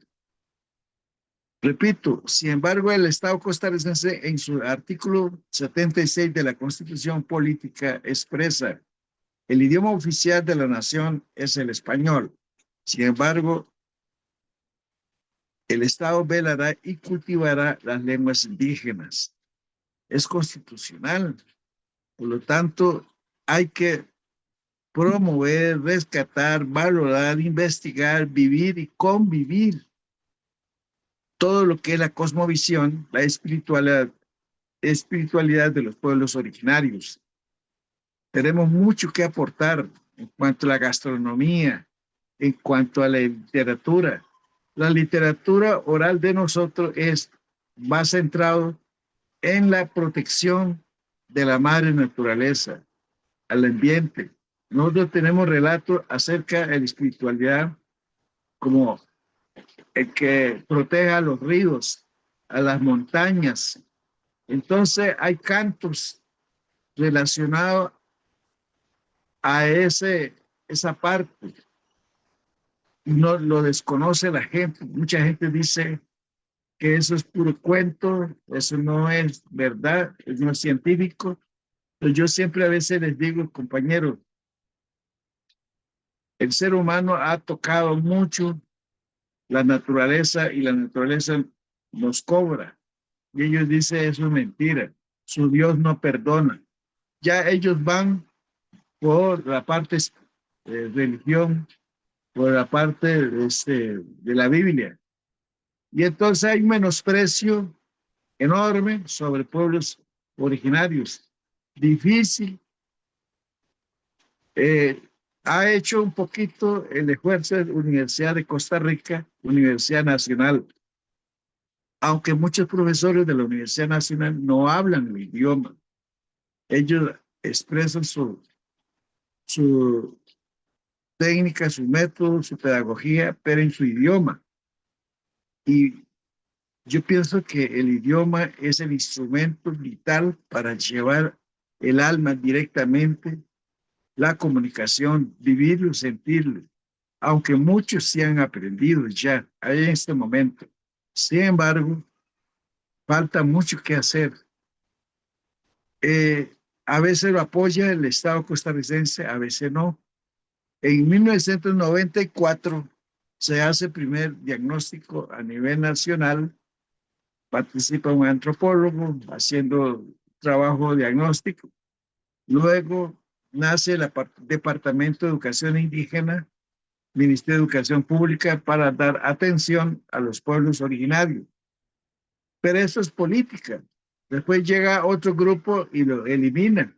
Repito, sin embargo, el Estado costarricense en su artículo 76 de la Constitución Política expresa: el idioma oficial de la nación es el español. Sin embargo, el Estado velará y cultivará las lenguas indígenas. Es constitucional. Por lo tanto, hay que promover, rescatar, valorar, investigar, vivir y convivir todo lo que es la cosmovisión, la espiritualidad de los pueblos originarios. Tenemos mucho que aportar en cuanto a la gastronomía, en cuanto a la literatura. La literatura oral de nosotros va centrado en la protección de la madre naturaleza, al ambiente. Nosotros tenemos relatos acerca de la espiritualidad como el que proteja a los ríos, a las montañas. Entonces hay cantos relacionados a esa parte. No lo desconoce la gente. Mucha gente dice que eso es puro cuento, eso no es verdad, eso no es científico. Pero yo siempre a veces les digo, compañeros, el ser humano ha tocado mucho la naturaleza y la naturaleza nos cobra. Y ellos dicen, eso es mentira, su Dios no perdona. Ya ellos van por la parte religión, por la parte de la Biblia. Y entonces hay un menosprecio enorme sobre pueblos originarios. Difícil. Ha hecho un poquito el esfuerzo de la Universidad de Costa Rica, Universidad Nacional, aunque muchos profesores de la Universidad Nacional no hablan el idioma. Ellos expresan su técnica, su método, su pedagogía, pero en su idioma. Y yo pienso que el idioma es el instrumento vital para llevar el alma directamente, la comunicación, vivirlo, sentirlo, aunque muchos se han aprendido ya en este momento. Sin embargo, falta mucho que hacer. A veces lo apoya el Estado costarricense, a veces no. En 1994 se hace el primer diagnóstico a nivel nacional. Participa un antropólogo haciendo trabajo diagnóstico. Luego nace el Departamento de Educación Indígena, Ministerio de Educación Pública, para dar atención a los pueblos originarios. Pero eso es política. Después llega otro grupo y lo elimina.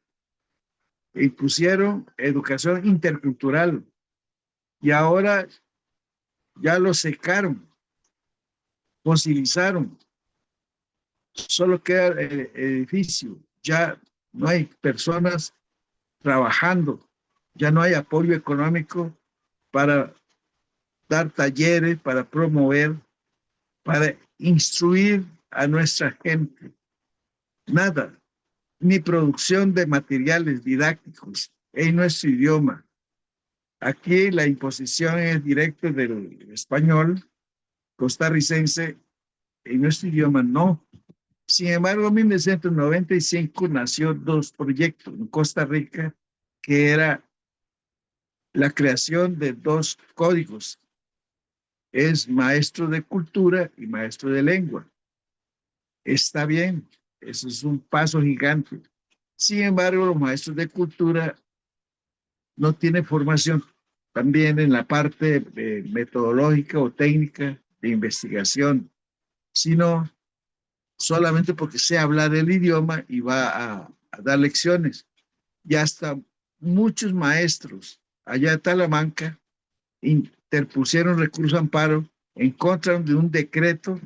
Y pusieron educación intercultural. Y ahora ya lo secaron, fosilizaron. Solo queda el edificio. Ya no hay personas trabajando. Ya no hay apoyo económico para dar talleres, para promover, para instruir a nuestra gente, nada, ni producción de materiales didácticos en nuestro idioma. Aquí la imposición es directa del español costarricense, en nuestro idioma no. Sin embargo, en 1995 nació dos proyectos en Costa Rica, que era la creación de dos códigos. Es maestro de cultura y maestro de lengua. Está bien, eso es un paso gigante. Sin embargo, los maestros de cultura no tienen formación también en la parte metodológica o técnica de investigación, sino solamente porque sé hablar el idioma y va a dar lecciones. Y hasta muchos maestros allá de Talamanca interpusieron recurso de amparo en contra de un decreto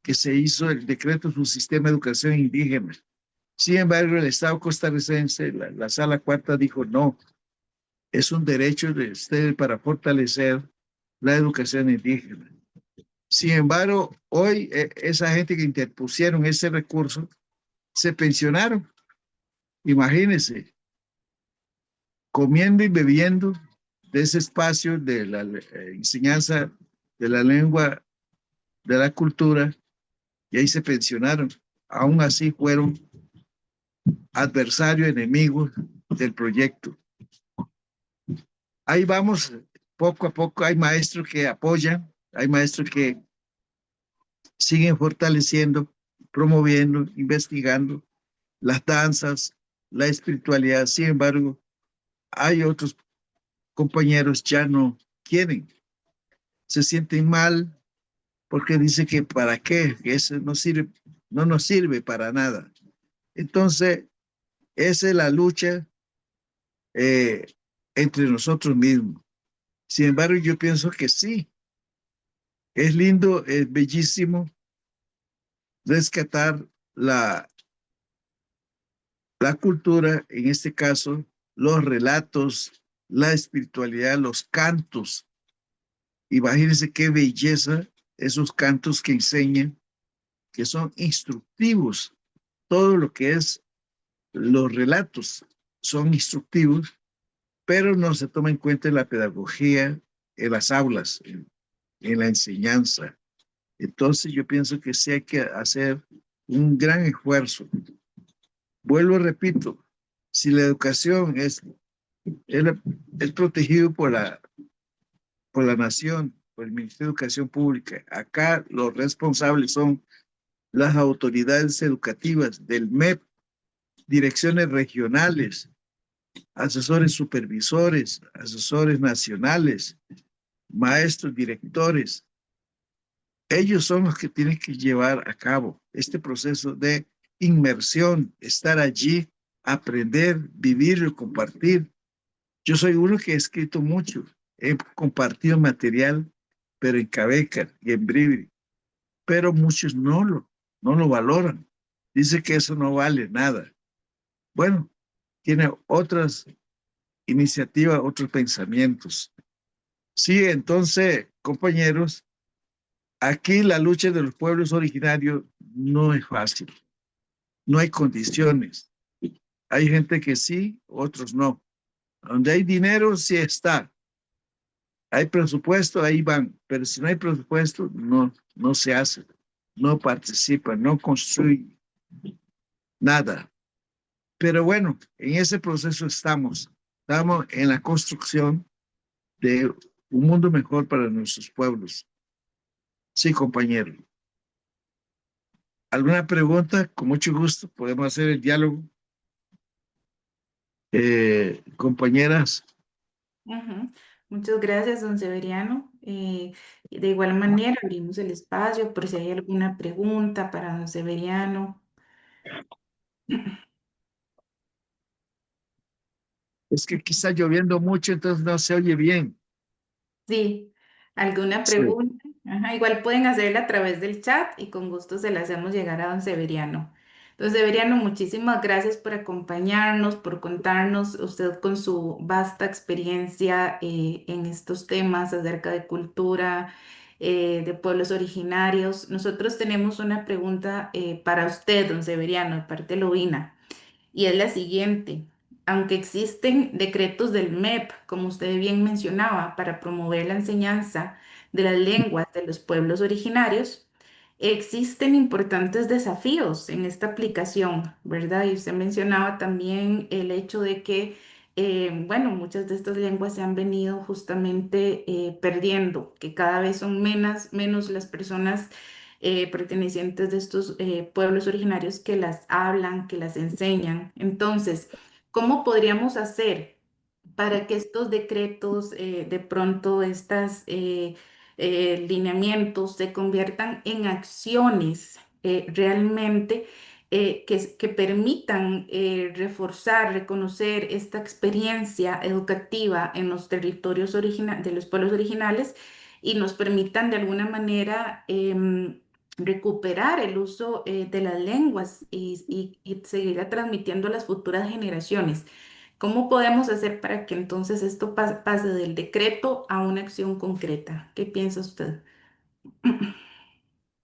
que se hizo, el decreto de su sistema de educación indígena. Sin embargo, el Estado costarricense, la Sala Cuarta dijo no, es un derecho de ustedes para fortalecer la educación indígena. Sin embargo, hoy esa gente que interpusieron ese recurso se pensionaron. Imagínense, comiendo y bebiendo de ese espacio de la enseñanza de la lengua, de la cultura, y ahí se pensionaron. Aún así fueron adversarios, enemigos del proyecto. Ahí vamos, poco a poco hay maestros que apoyan, hay maestros que siguen fortaleciendo, promoviendo, investigando las danzas, la espiritualidad. Sin embargo, hay otros compañeros ya no quieren, se sienten mal porque dice que para qué, que eso no sirve, no nos sirve para nada. Entonces, esa es la lucha eh, entre nosotros mismos. Sin embargo, yo pienso que sí, es lindo, es bellísimo rescatar la cultura, en este caso, los relatos, la espiritualidad, los cantos. Imagínense qué belleza esos cantos que enseñan, que son instructivos. Todo lo que es los relatos son instructivos, pero no se toma en cuenta en la pedagogía, en las aulas, en la enseñanza. Entonces yo pienso que sí hay que hacer un gran esfuerzo. Vuelvo, repito, si la educación es protegido por la nación, por el Ministerio de Educación Pública, acá los responsables son las autoridades educativas del MEP, direcciones regionales, asesores supervisores, asesores nacionales, maestros, directores. Ellos son los que tienen que llevar a cabo este proceso de inmersión, estar allí, aprender, vivirlo, compartir. Yo soy uno que he escrito mucho, he compartido material, pero en Cabeca y en Bribri, pero muchos no lo valoran. Dice que eso no vale nada. Bueno, tiene otras iniciativas, otros pensamientos. Sí, entonces, compañeros, aquí la lucha de los pueblos originarios no es fácil. No hay condiciones. Hay gente que sí, otros no. Donde hay dinero, sí está. Hay presupuesto, ahí van. Pero si no hay presupuesto, no se hace. No participa, no construye nada. Pero bueno, en ese proceso estamos. Estamos en la construcción de un mundo mejor para nuestros pueblos. Sí, compañero. ¿Alguna pregunta? Con mucho gusto podemos hacer el diálogo. Compañeras. Ujú. Muchas gracias, don Severiano. Y de igual manera, abrimos el espacio por si hay alguna pregunta para don Severiano. Es que aquí está lloviendo mucho, entonces no se oye bien. Sí, ¿alguna Sí. pregunta? Ajá, igual pueden hacerla a través del chat y con gusto se la hacemos llegar a don Severiano. Don Severiano, muchísimas gracias por acompañarnos, por contarnos usted con su vasta experiencia en estos temas acerca de cultura, de pueblos originarios. Nosotros tenemos una pregunta para usted, don Severiano, de parte de Lovina, y es la siguiente. Aunque existen decretos del MEP, como usted bien mencionaba, para promover la enseñanza de las lenguas de los pueblos originarios, existen importantes desafíos en esta aplicación, ¿verdad? Y usted mencionaba también el hecho de que, bueno, muchas de estas lenguas se han venido justamente perdiendo, que cada vez son menos las personas pertenecientes de estos pueblos originarios que las hablan, que las enseñan. Entonces, ¿cómo podríamos hacer para que estos decretos, de pronto estas lineamientos se conviertan en acciones realmente que permitan reforzar, reconocer esta experiencia educativa en los territorios de los pueblos originales y nos permitan de alguna manera recuperar el uso de las lenguas y seguir transmitiendo a las futuras generaciones? ¿Cómo podemos hacer para que entonces esto pase del decreto a una acción concreta? ¿Qué piensa usted?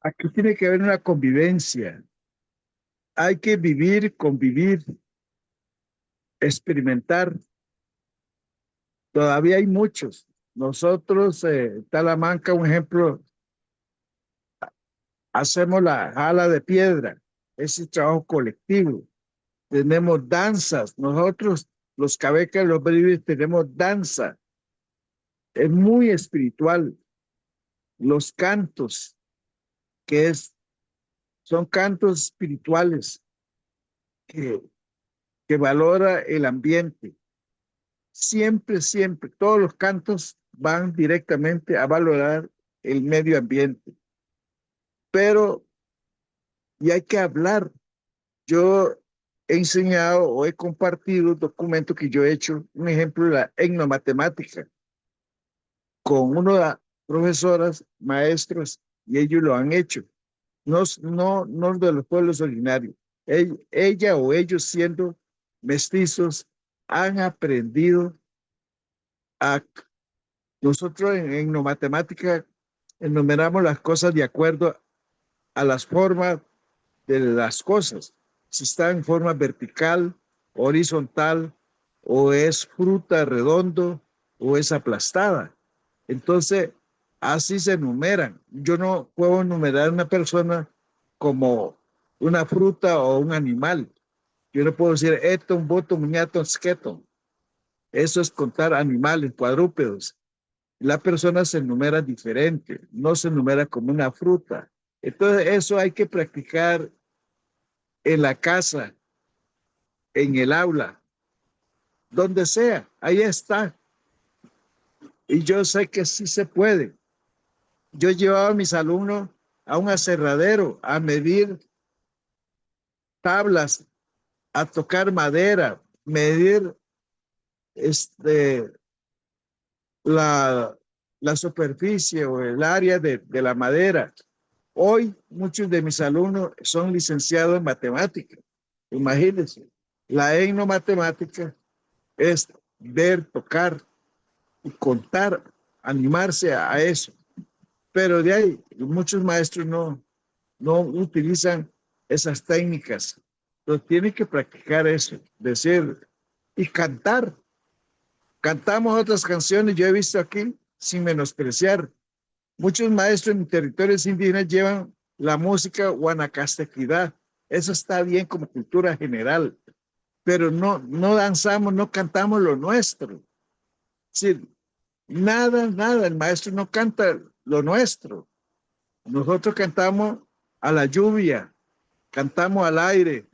Aquí tiene que haber una convivencia. Hay que vivir, convivir, experimentar. Todavía hay muchos. Nosotros, Talamanca, un ejemplo, hacemos la jala de piedra, ese trabajo colectivo. Tenemos danzas. Nosotros, los cabecas, los bribis, tenemos danza. Es muy espiritual. Los cantos, que son cantos espirituales que, que valora el ambiente. Siempre, siempre, todos los cantos van directamente a valorar el medio ambiente. Pero y hay que hablar. Yo he enseñado o he compartido documentos que yo he hecho, un ejemplo, de la etnomatemática, con unas profesoras, maestros, y ellos lo han hecho. No de los pueblos originarios. Ella o ellos siendo mestizos han aprendido a... Nosotros en etnomatemática enumeramos las cosas de acuerdo a las formas de las cosas. Si está en forma vertical, horizontal, o es fruta redondo, o es aplastada. Entonces, así se enumeran. Yo no puedo enumerar una persona como una fruta o un animal. Yo no puedo decir eton, boton, muñaton, sketon. Eso es contar animales, cuadrúpedos. La persona se enumera diferente, no se enumera como una fruta. Entonces, eso hay que practicar en la casa, en el aula, donde sea, ahí está. Y yo sé que sí se puede. Yo llevaba a mis alumnos a un aserradero a medir tablas, a tocar madera, medir este, la, la superficie o el área de la madera. Hoy muchos de mis alumnos son licenciados en matemáticas. Imagínense, la etnomatemática es ver, tocar y contar, animarse a eso. Pero de ahí, muchos maestros no utilizan esas técnicas. Entonces tienen que practicar eso, decir y cantar. Cantamos otras canciones, yo he visto aquí, sin menospreciar. Muchos maestros en territorios indígenas llevan la música guanacastequidad. Eso está bien como cultura general, pero no danzamos, no cantamos lo nuestro. Sí, nada, el maestro no canta lo nuestro. Nosotros cantamos a la lluvia, cantamos al aire,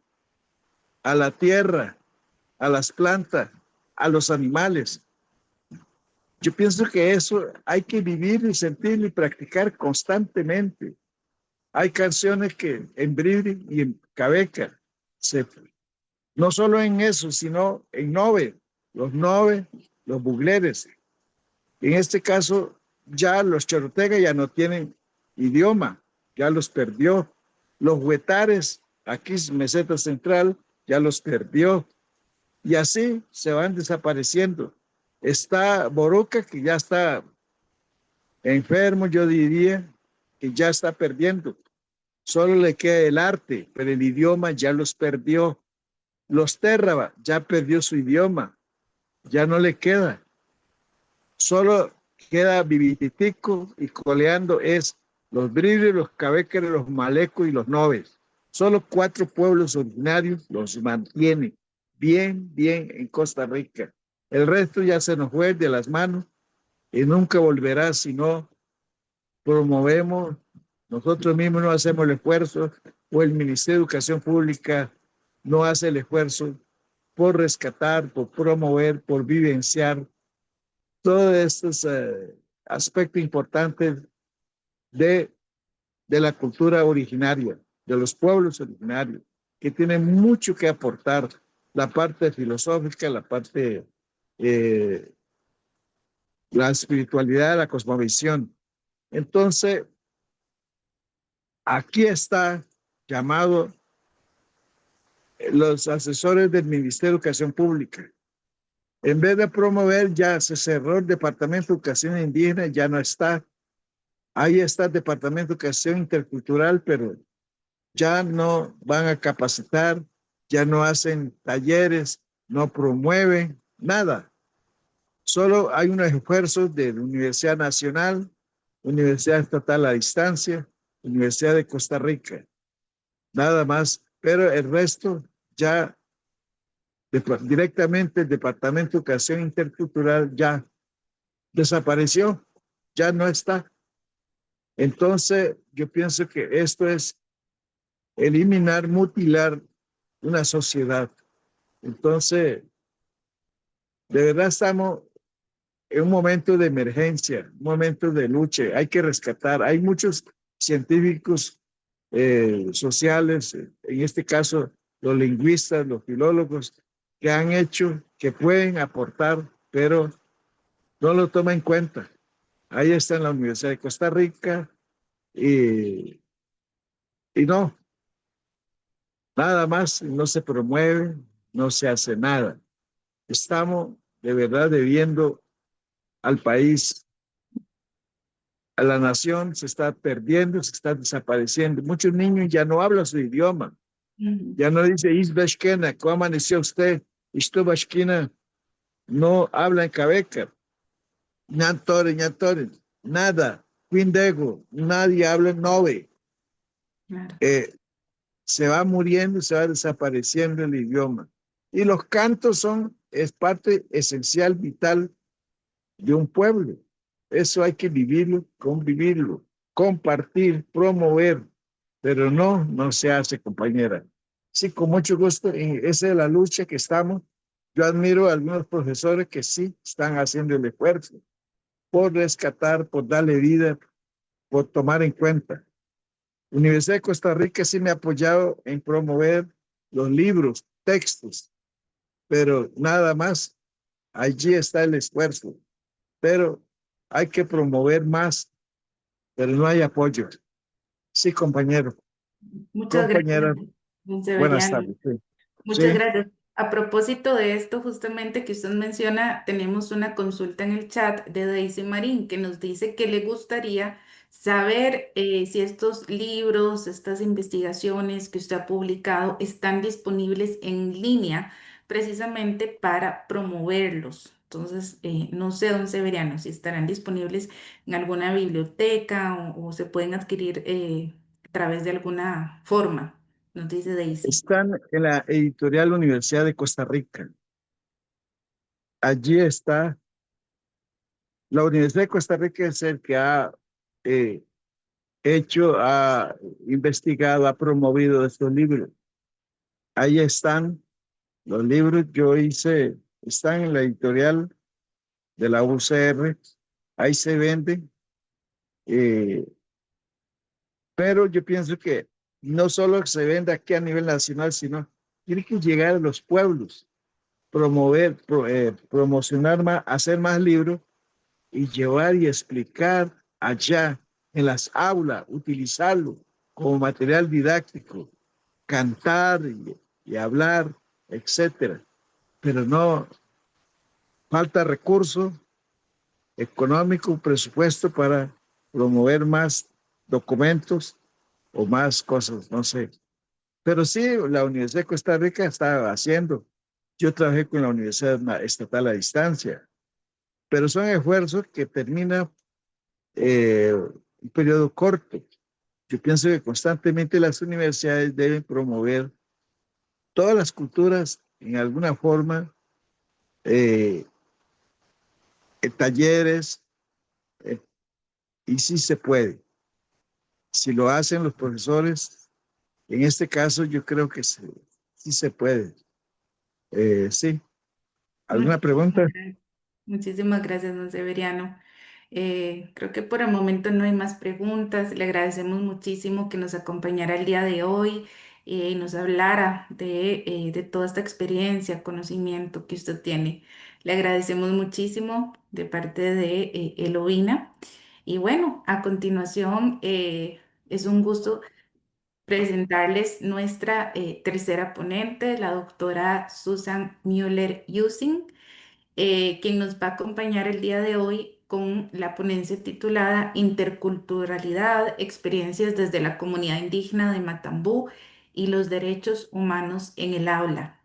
a la tierra, a las plantas, a los animales. Yo pienso que eso hay que vivir y sentir y practicar constantemente. Hay canciones que en Bribri y en Cabeca, no solo en eso, sino en Nove, los bugleres. En este caso, ya los chorotegas ya no tienen idioma, ya los perdió. Los huetares, aquí Meseta Central, ya los perdió. Y así se van desapareciendo. Está Boruca, que ya está Enfermo, yo diría que ya está perdiendo. Solo le queda el arte, pero el idioma ya los perdió. Los Térraba ya perdió su idioma, ya no le queda. Solo queda vivitico y coleando es los Briles, los Cabécares, los Malecos y los Noves. Solo 4 pueblos originarios los mantiene bien en Costa Rica. El resto ya se nos fue de las manos y nunca volverá si no promovemos, nosotros mismos no hacemos el esfuerzo o el Ministerio de Educación Pública no hace el esfuerzo por rescatar, por promover, por vivenciar todos estos aspectos importantes de, de la cultura originaria, de los pueblos originarios, que tienen mucho que aportar, la parte filosófica, la parte, la espiritualidad, la cosmovisión. Entonces, aquí está llamado los asesores del Ministerio de Educación Pública. En vez de promover, ya se cerró el Departamento de Educación Indígena, ya no está. Ahí está el Departamento de Educación Intercultural, pero ya no van a capacitar, ya no hacen talleres, no promueven nada. Solo hay unos esfuerzos de la Universidad Nacional, Universidad Estatal a Distancia, Universidad de Costa Rica, nada más, pero el resto ya directamente el Departamento de Educación Intercultural ya desapareció, ya no está. Entonces, yo pienso que esto es eliminar, mutilar una sociedad. Entonces, de verdad estamos en un momento de emergencia, un momento de lucha. Hay que rescatar. Hay muchos científicos sociales, en este caso los lingüistas, los filólogos, que han hecho, que pueden aportar, pero no lo toma en cuenta. Ahí está en la Universidad de Costa Rica y no, nada más, no se promueve, no se hace nada. Estamos de verdad debiendo al país, a la nación, se está perdiendo, se está desapareciendo. Muchos niños ya no hablan su idioma, ya no dice Isbashkena, ¿cómo amaneció usted? Istubashkina no habla en Cabeca, ñantore, nada. Quindego, nadie habla en Nove. Claro. Se va muriendo, se va desapareciendo el idioma. Y los cantos es parte esencial, vital de un pueblo. Eso hay que vivirlo, convivirlo, compartir, promover, pero no se hace, compañera. Sí, con mucho gusto, esa es la lucha que estamos. Yo admiro a algunos profesores que sí están haciendo el esfuerzo por rescatar, por darle vida, por tomar en cuenta. Universidad de Costa Rica sí me ha apoyado en promover los libros, textos, pero nada más. Allí está el esfuerzo, pero hay que promover más, pero no hay apoyo. Sí, compañero, Muchas gracias, compañera, don buenas Severiano. tardes. Sí, Muchas sí. gracias. A propósito de esto, justamente que usted menciona, tenemos una consulta en el chat de Daisy Marín que nos dice que le gustaría saber si estos libros, estas investigaciones que usted ha publicado están disponibles en línea precisamente para promoverlos. Entonces, no sé, don Severiano, si estarán disponibles en alguna biblioteca o se pueden adquirir a través de alguna forma, nos dice Daisy. Están en la editorial Universidad de Costa Rica. Allí está. La Universidad de Costa Rica es el que ha eh, hecho, ha investigado, ha promovido estos libros. Ahí están los libros. Están en la editorial de la UCR. Ahí se venden. eh, pero yo pienso que no solo se vende aquí a nivel nacional, sino tiene que llegar a los pueblos, promocionar más, hacer más libros y llevar y explicar allá en las aulas, utilizarlo como material didáctico, cantar y hablar, etcétera. Pero no, falta recursos, económico, presupuesto para promover más documentos o más cosas, no sé. Pero sí, la Universidad de Costa Rica está haciendo. Yo trabajé con la Universidad Estatal a distancia, pero son esfuerzos que termina un periodo corto. Yo pienso que constantemente las universidades deben promover todas las culturas en alguna forma, eh, talleres, eh, y sí se puede. Si lo hacen los profesores, en este caso yo creo que sí se puede. Sí. ¿Alguna Muchísimas pregunta? gracias. Muchísimas gracias, don Severiano. Creo que por el momento no hay más preguntas. Le agradecemos muchísimo que nos acompañara el día de hoy y nos hablara de toda esta experiencia, conocimiento que usted tiene. Le agradecemos muchísimo de parte de Elovina. Y bueno, a continuación es un gusto presentarles nuestra tercera ponente, la doctora Susan Müller-Using, quien nos va a acompañar el día de hoy con la ponencia titulada Interculturalidad, experiencias desde la comunidad indígena de Matambú y los derechos humanos en el aula.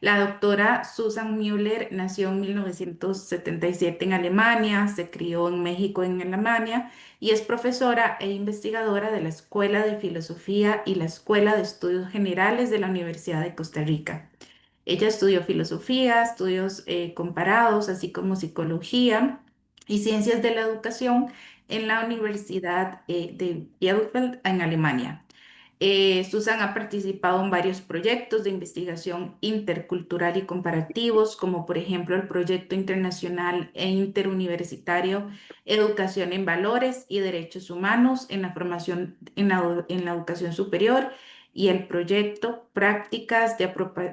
La doctora Susan Müller nació en 1977 en Alemania, se crió en México en Alemania y es profesora e investigadora de la Escuela de Filosofía y la Escuela de Estudios Generales de la Universidad de Costa Rica. Ella estudió filosofía, estudios comparados, así como psicología y ciencias de la educación en la Universidad de Bielefeld en Alemania. Susan ha participado en varios proyectos de investigación intercultural y comparativos, como por ejemplo el proyecto internacional e interuniversitario Educación en Valores y Derechos Humanos en la formación en la educación superior y el proyecto Prácticas de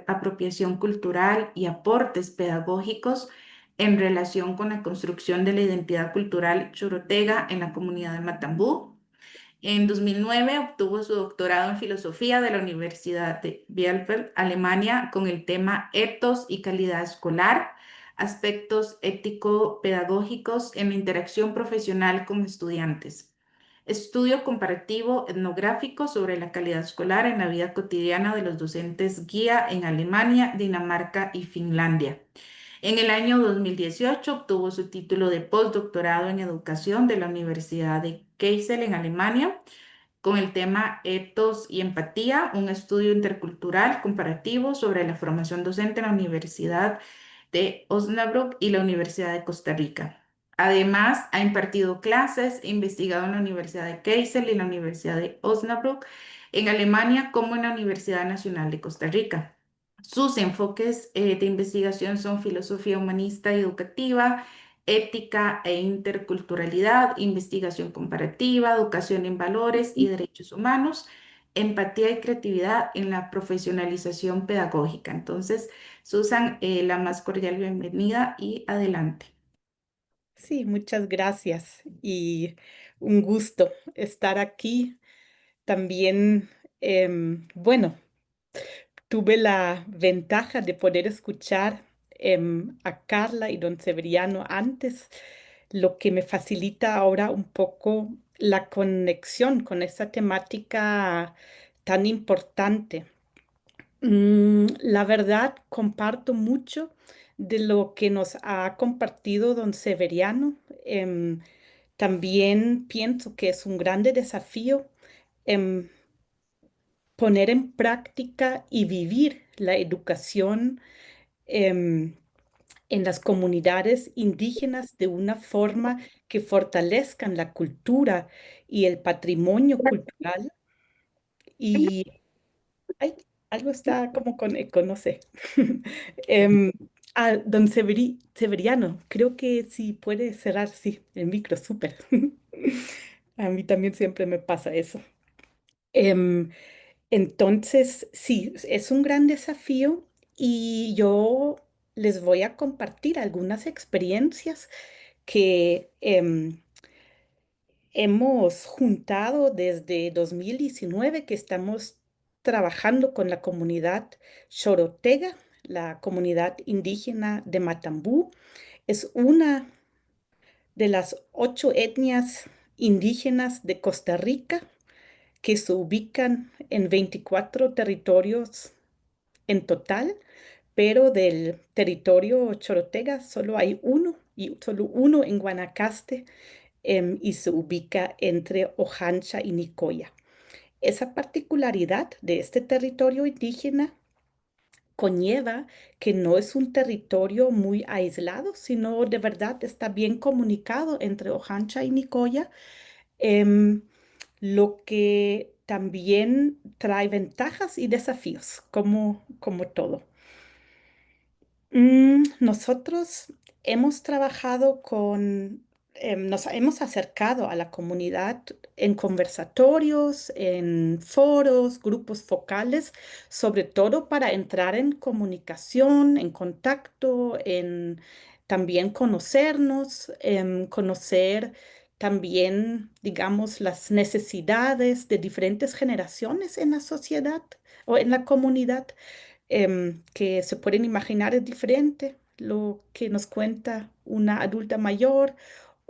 Apropiación Cultural y Aportes Pedagógicos en relación con la construcción de la identidad cultural chorotega en la comunidad de Matambú. En 2009 obtuvo su doctorado en filosofía de la Universidad de Bielefeld, Alemania, con el tema Etos y calidad escolar, aspectos ético-pedagógicos en la interacción profesional con estudiantes. Estudio comparativo etnográfico sobre la calidad escolar en la vida cotidiana de los docentes guía en Alemania, Dinamarca y Finlandia. En el año 2018 obtuvo su título de postdoctorado en educación de la Universidad de Kassel en Alemania con el tema Etos y Empatía, un estudio intercultural comparativo sobre la formación docente en la Universidad de Osnabrück y la Universidad de Costa Rica. Además, ha impartido clases e investigado en la Universidad de Kassel y la Universidad de Osnabrück en Alemania como en la Universidad Nacional de Costa Rica. Sus enfoques de investigación son filosofía humanista y educativa, ética e interculturalidad, investigación comparativa, educación en valores y derechos humanos, empatía y creatividad en la profesionalización pedagógica. Entonces, Susan, la más cordial bienvenida y adelante. Sí, muchas gracias y un gusto estar aquí. También, bueno, tuve la ventaja de poder escuchar a Carla y don Severiano antes, lo que me facilita ahora un poco la conexión con esta temática tan importante. La verdad, comparto mucho de lo que nos ha compartido don Severiano. También pienso que es un grande desafío em, poner en práctica y vivir la educación em, en las comunidades indígenas de una forma que fortalezcan la cultura y el patrimonio cultural. Y ay, algo está como con eco, no sé. Em, don Severiano, creo que si puede cerrar, sí, el micro, súper. A mí también siempre me pasa eso. Em, entonces, sí, es un gran desafío y yo les voy a compartir algunas experiencias que hemos juntado desde 2019 que estamos trabajando con la comunidad Chorotega, la comunidad indígena de Matambú. Es una de las 8 etnias indígenas de Costa Rica, que se ubican en 24 territorios en total, pero del territorio chorotega solo hay uno, y solo uno en Guanacaste, y se ubica entre Ojancha y Nicoya. Esa particularidad de este territorio indígena conlleva que no es un territorio muy aislado, sino de verdad está bien comunicado entre Ojancha y Nicoya, em, lo que también trae ventajas y desafíos, como todo. Nosotros hemos trabajado nos hemos acercado a la comunidad en conversatorios, en foros, grupos focales, sobre todo para entrar en comunicación, en contacto, en también conocernos, conocer también, digamos, las necesidades de diferentes generaciones en la sociedad o en la comunidad, que se pueden imaginar es diferente lo que nos cuenta una adulta mayor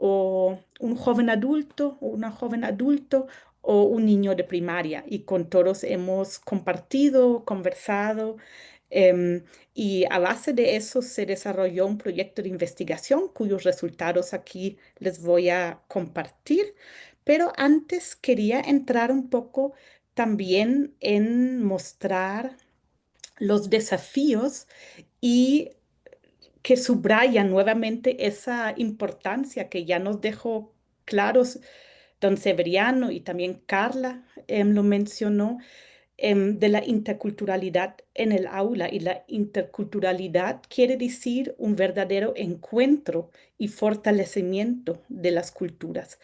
o un joven adulto o una joven adulto o un niño de primaria. Y con todos hemos compartido, conversado, em, y a base de eso se desarrolló un proyecto de investigación cuyos resultados aquí les voy a compartir. Pero antes quería entrar un poco también en mostrar los desafíos y que subrayan nuevamente esa importancia que ya nos dejó claros don Severiano y también Carla, lo mencionó, de la interculturalidad en el aula. Y la interculturalidad quiere decir un verdadero encuentro y fortalecimiento de las culturas.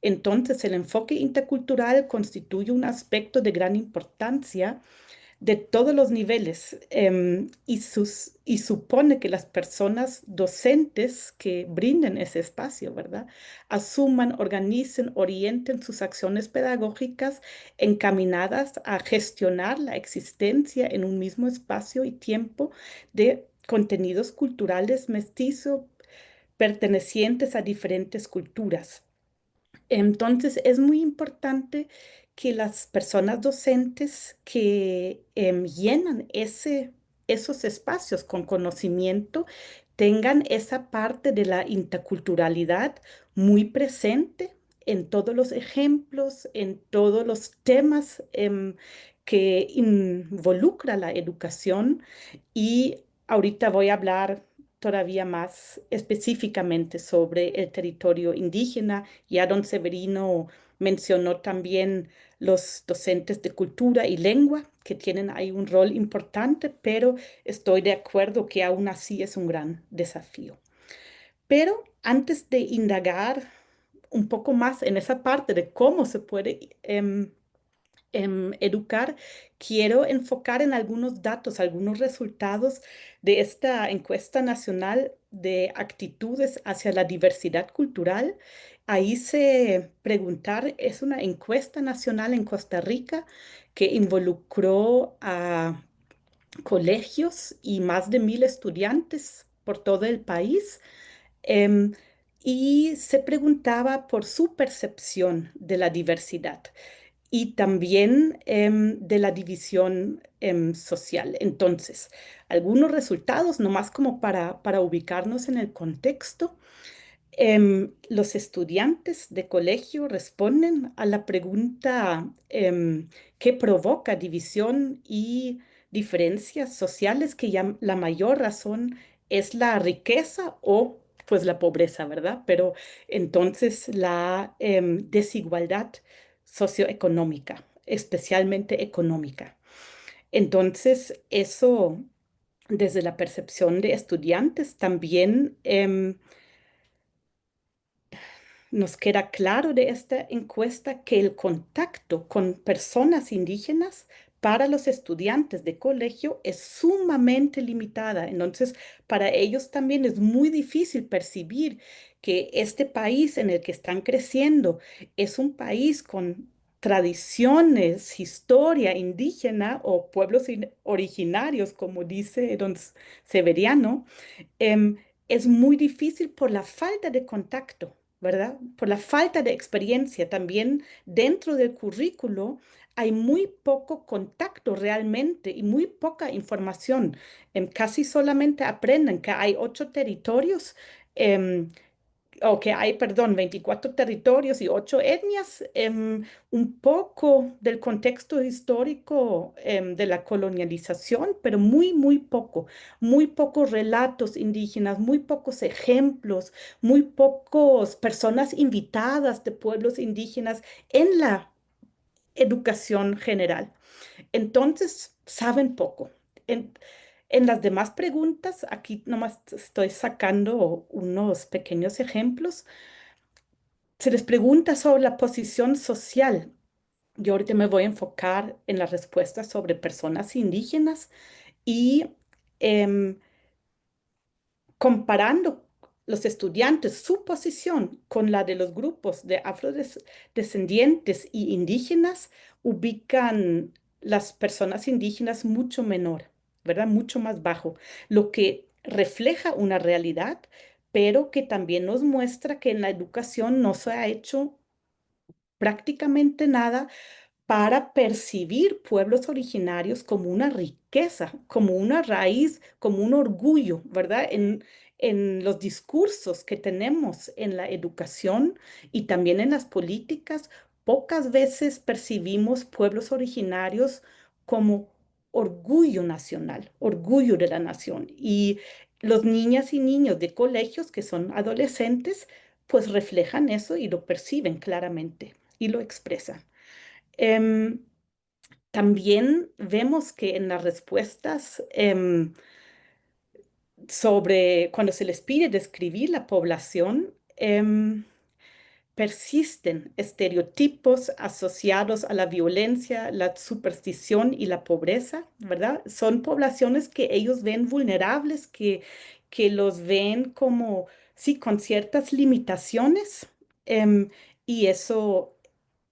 Entonces, el enfoque intercultural constituye un aspecto de gran importancia de todos los niveles, y supone que las personas docentes que brinden ese espacio, ¿verdad? Asuman, organicen, orienten sus acciones pedagógicas encaminadas a gestionar la existencia en un mismo espacio y tiempo de contenidos culturales mestizos pertenecientes a diferentes culturas. Entonces, es muy importante que las personas docentes que llenan esos espacios con conocimiento tengan esa parte de la interculturalidad muy presente en todos los ejemplos, en todos los temas que involucra la educación. Y ahorita voy a hablar todavía más específicamente sobre el territorio indígena. Ya don Severino mencionó también los docentes de cultura y lengua, que tienen ahí un rol importante, pero estoy de acuerdo que aún así es un gran desafío. Pero antes de indagar un poco más en esa parte de cómo se puede educar, quiero enfocar en algunos datos, algunos resultados de esta encuesta nacional de actitudes hacia la diversidad cultural. Ahí se preguntar, es una encuesta nacional en Costa Rica que involucró a colegios y más de 1,000 estudiantes por todo el país. em, y se preguntaba por su percepción de la diversidad y también de la división social. Entonces, algunos resultados, nomás como para ubicarnos en el contexto. Los estudiantes de colegio responden a la pregunta, ¿qué provoca división y diferencias sociales? Que ya la mayor razón es la riqueza o pues la pobreza, ¿verdad? Pero entonces la desigualdad socioeconómica, especialmente económica. Entonces, eso desde la percepción de estudiantes también nos queda claro de esta encuesta que el contacto con personas indígenas para los estudiantes de colegio es sumamente limitada. Entonces, para ellos también es muy difícil percibir que este país en el que están creciendo es un país con tradiciones, historia indígena o pueblos originarios, como dice don Severiano. Es muy difícil por la falta de contacto ¿verdad? Por la falta de experiencia también dentro del currículo hay muy poco contacto realmente y muy poca información. Casi solamente aprenden que hay 8 territorios. em, o que hay, perdón, 24 territorios y 8 etnias, un poco del contexto histórico de la colonialización, pero muy pocos relatos indígenas, muy pocos ejemplos, muy pocos personas invitadas de pueblos indígenas en la educación general. Entonces, saben poco. En, en las demás preguntas, aquí nomás estoy sacando unos pequeños ejemplos. Se les pregunta sobre la posición social. Yo ahorita me voy a enfocar en las respuestas sobre personas indígenas y em, comparando los estudiantes, su posición con la de los grupos de afrodescendientes y indígenas, ubican las personas indígenas mucho menor, ¿verdad? Mucho más bajo, lo que refleja una realidad, pero que también nos muestra que en la educación no se ha hecho prácticamente nada para percibir pueblos originarios como una riqueza, como una raíz, como un orgullo, ¿verdad? En los discursos que tenemos en la educación y también en las políticas, pocas veces percibimos pueblos originarios como orgullo nacional, orgullo de la nación. Y los niñas y niños de colegios que son adolescentes, pues reflejan eso y lo perciben claramente y lo expresan. Em, También vemos que en las respuestas sobre cuando se les pide describir la población, persisten estereotipos asociados a la violencia, la superstición y la pobreza, ¿verdad? Son poblaciones que ellos ven vulnerables, que los ven como, sí, con ciertas limitaciones, y eso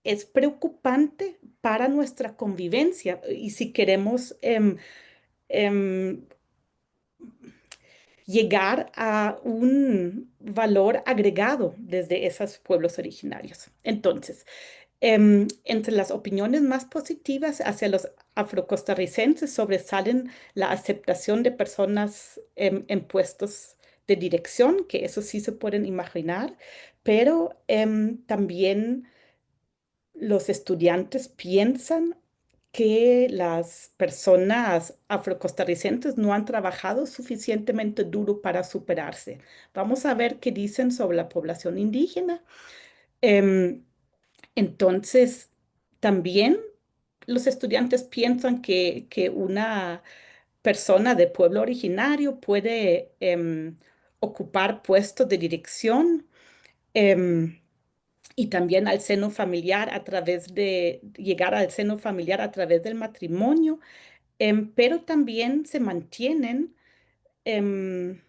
es preocupante para nuestra convivencia y si queremos em, llegar a un valor agregado desde esos pueblos originarios. Entonces, entre las opiniones más positivas hacia los afrocostarricenses sobresalen la aceptación de personas en puestos de dirección, que eso sí se pueden imaginar, pero también los estudiantes piensan que las personas afrocostarricenses no han trabajado suficientemente duro para superarse. Vamos a ver qué dicen sobre la población indígena. Em, entonces, también los estudiantes piensan que una persona de pueblo originario puede ocupar puestos de dirección. em, y también al seno familiar a través de llegar al seno familiar a través del matrimonio, pero también se mantienen em,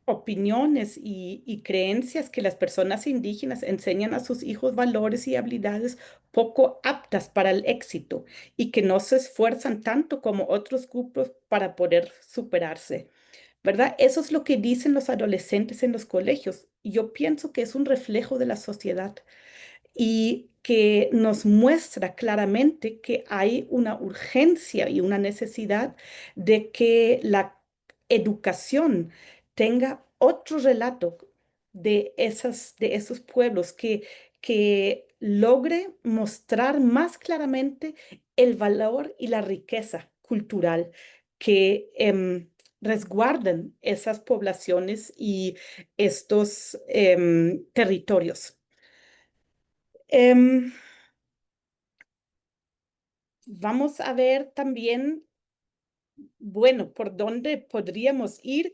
opiniones y creencias que las personas indígenas enseñan a sus hijos valores y habilidades poco aptas para el éxito y que no se esfuerzan tanto como otros grupos para poder superarse. ¿Verdad? Eso es lo que dicen los adolescentes en los colegios. Y yo pienso que es un reflejo de la sociedad y que nos muestra claramente que hay una urgencia y una necesidad de que la educación tenga otro relato de esos pueblos, que logre mostrar más claramente el valor y la riqueza cultural que resguardan esas poblaciones y estos territorios. Em, Vamos a ver también, bueno, por dónde podríamos ir.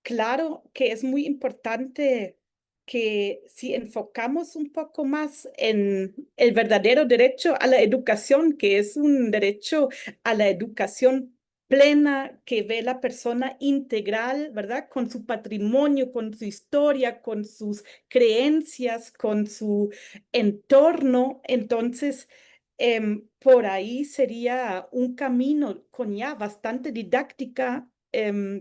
Claro que es muy importante que si enfocamos un poco más en el verdadero derecho a la educación, que es un derecho a la educación plena, que ve la persona integral, ¿verdad? Con su patrimonio, con su historia, con sus creencias, con su entorno. Entonces, por ahí sería un camino con ya bastante didáctica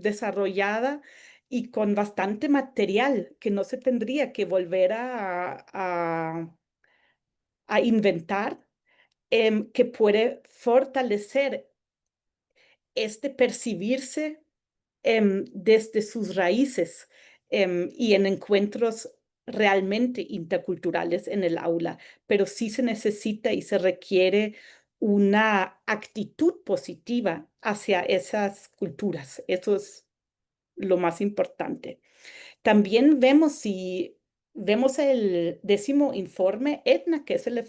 desarrollada y con bastante material que no se tendría que volver a inventar, que puede fortalecer este percibirse desde sus raíces y en encuentros realmente interculturales en el aula, pero sí se necesita y se requiere una actitud positiva hacia esas culturas. Eso es lo más importante. También vemos el 10º informe ETNA, que es el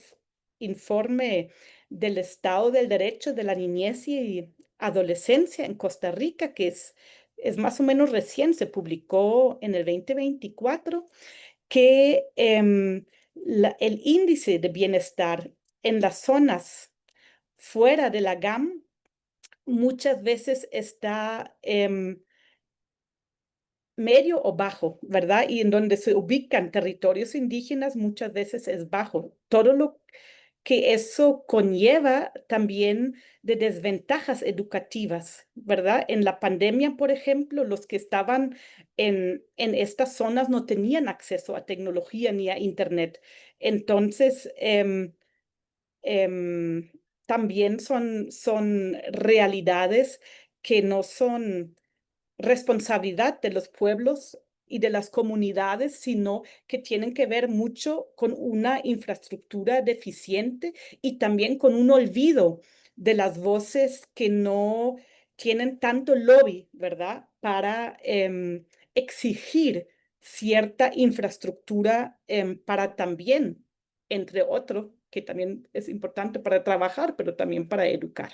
informe del Estado del Derecho de la Niñez y Adolescencia en Costa Rica, que es más o menos recién, se publicó en el 2024, que el índice de bienestar en las zonas fuera de la GAM muchas veces está medio o bajo, ¿verdad? Y en donde se ubican territorios indígenas muchas veces es bajo. Todo lo que eso conlleva también de desventajas educativas, ¿verdad? En la pandemia, por ejemplo, los que estaban en estas zonas no tenían acceso a tecnología ni a Internet. Entonces, em, también son realidades que no son responsabilidad de los pueblos y de las comunidades, sino que tienen que ver mucho con una infraestructura deficiente y también con un olvido de las voces que no tienen tanto lobby, ¿verdad? Para exigir cierta infraestructura para también, entre otros, que también es importante para trabajar, pero también para educar.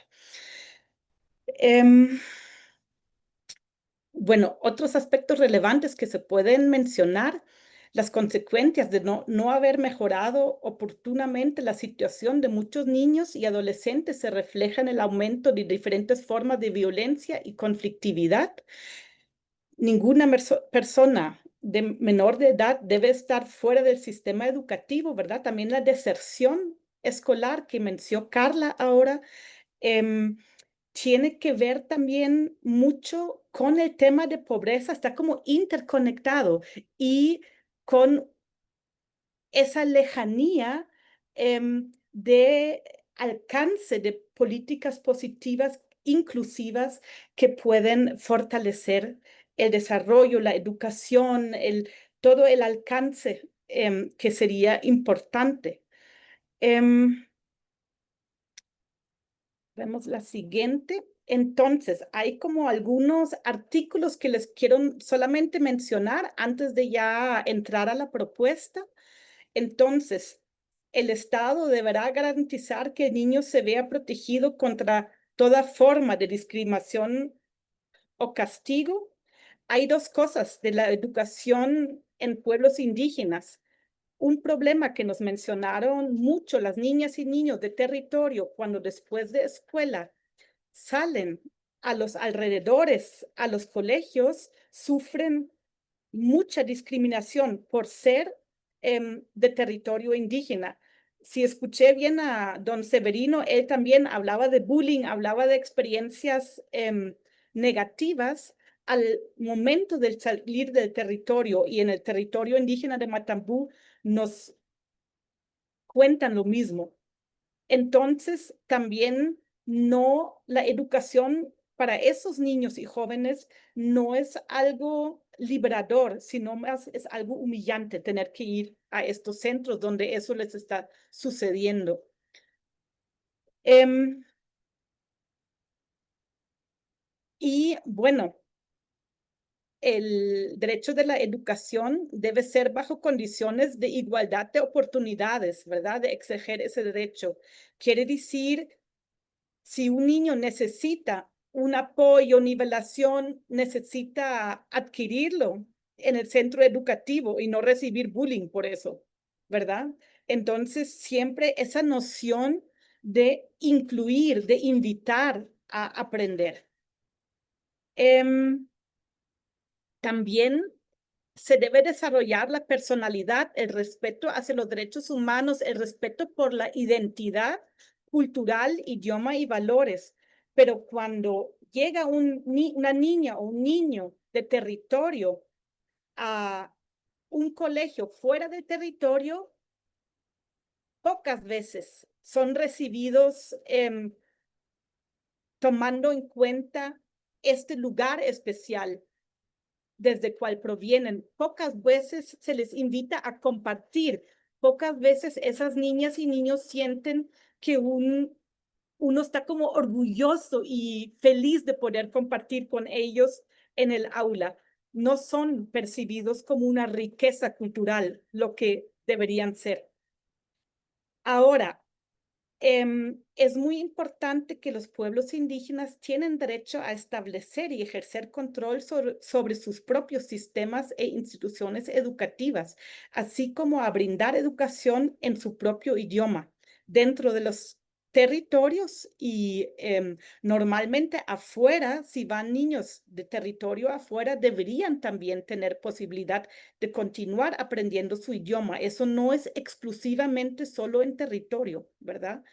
Bueno, otros aspectos relevantes que se pueden mencionar, las consecuencias de no haber mejorado oportunamente la situación de muchos niños y adolescentes se refleja en el aumento de diferentes formas de violencia y conflictividad. Ninguna persona de menor de edad debe estar fuera del sistema educativo, ¿verdad? También la deserción escolar que mencionó Carla ahora. Tiene que ver también mucho con el tema de pobreza, está como interconectado y con esa lejanía de alcance de políticas positivas, inclusivas, que pueden fortalecer el desarrollo, la educación, todo el alcance que sería importante. Vemos la siguiente. Entonces, hay como algunos artículos que les quiero solamente mencionar antes de ya entrar a la propuesta. Entonces, el Estado deberá garantizar que el niño se vea protegido contra toda forma de discriminación o castigo. Hay dos cosas de la educación en pueblos indígenas. Un problema que nos mencionaron mucho las niñas y niños de territorio cuando después de escuela salen a los alrededores, a los colegios, sufren mucha discriminación por ser de territorio indígena. Si escuché bien a don Severino, él también hablaba de bullying, hablaba de experiencias negativas al momento de salir del territorio, y en el territorio indígena de Matambú nos cuentan lo mismo. Entonces, también la educación para esos niños y jóvenes no es algo liberador, sino más es algo humillante tener que ir a estos centros donde eso les está sucediendo. Y bueno, el derecho de la educación debe ser bajo condiciones de igualdad de oportunidades, ¿verdad? De exigir ese derecho. Quiere decir, si un niño necesita un apoyo, nivelación, necesita adquirirlo en el centro educativo y no recibir bullying por eso, ¿verdad? Entonces, siempre esa noción de incluir, de invitar a aprender. También se debe desarrollar la personalidad, el respeto hacia los derechos humanos, el respeto por la identidad cultural, idioma y valores. Pero cuando llega una niña o un niño de territorio a un colegio fuera del territorio, pocas veces son recibidos tomando en cuenta este lugar especial desde el cual provienen. Pocas veces se les invita a compartir. Pocas veces esas niñas y niños sienten que uno está como orgulloso y feliz de poder compartir con ellos en el aula. No son percibidos como una riqueza cultural, lo que deberían ser. Ahora, es muy importante que los pueblos indígenas tienen derecho a establecer y ejercer control sobre sus propios sistemas e instituciones educativas, así como a brindar educación en su propio idioma dentro de los territorios y normalmente afuera, si van niños de territorio afuera, deberían también tener posibilidad de continuar aprendiendo su idioma. Eso no es exclusivamente solo en territorio, ¿verdad?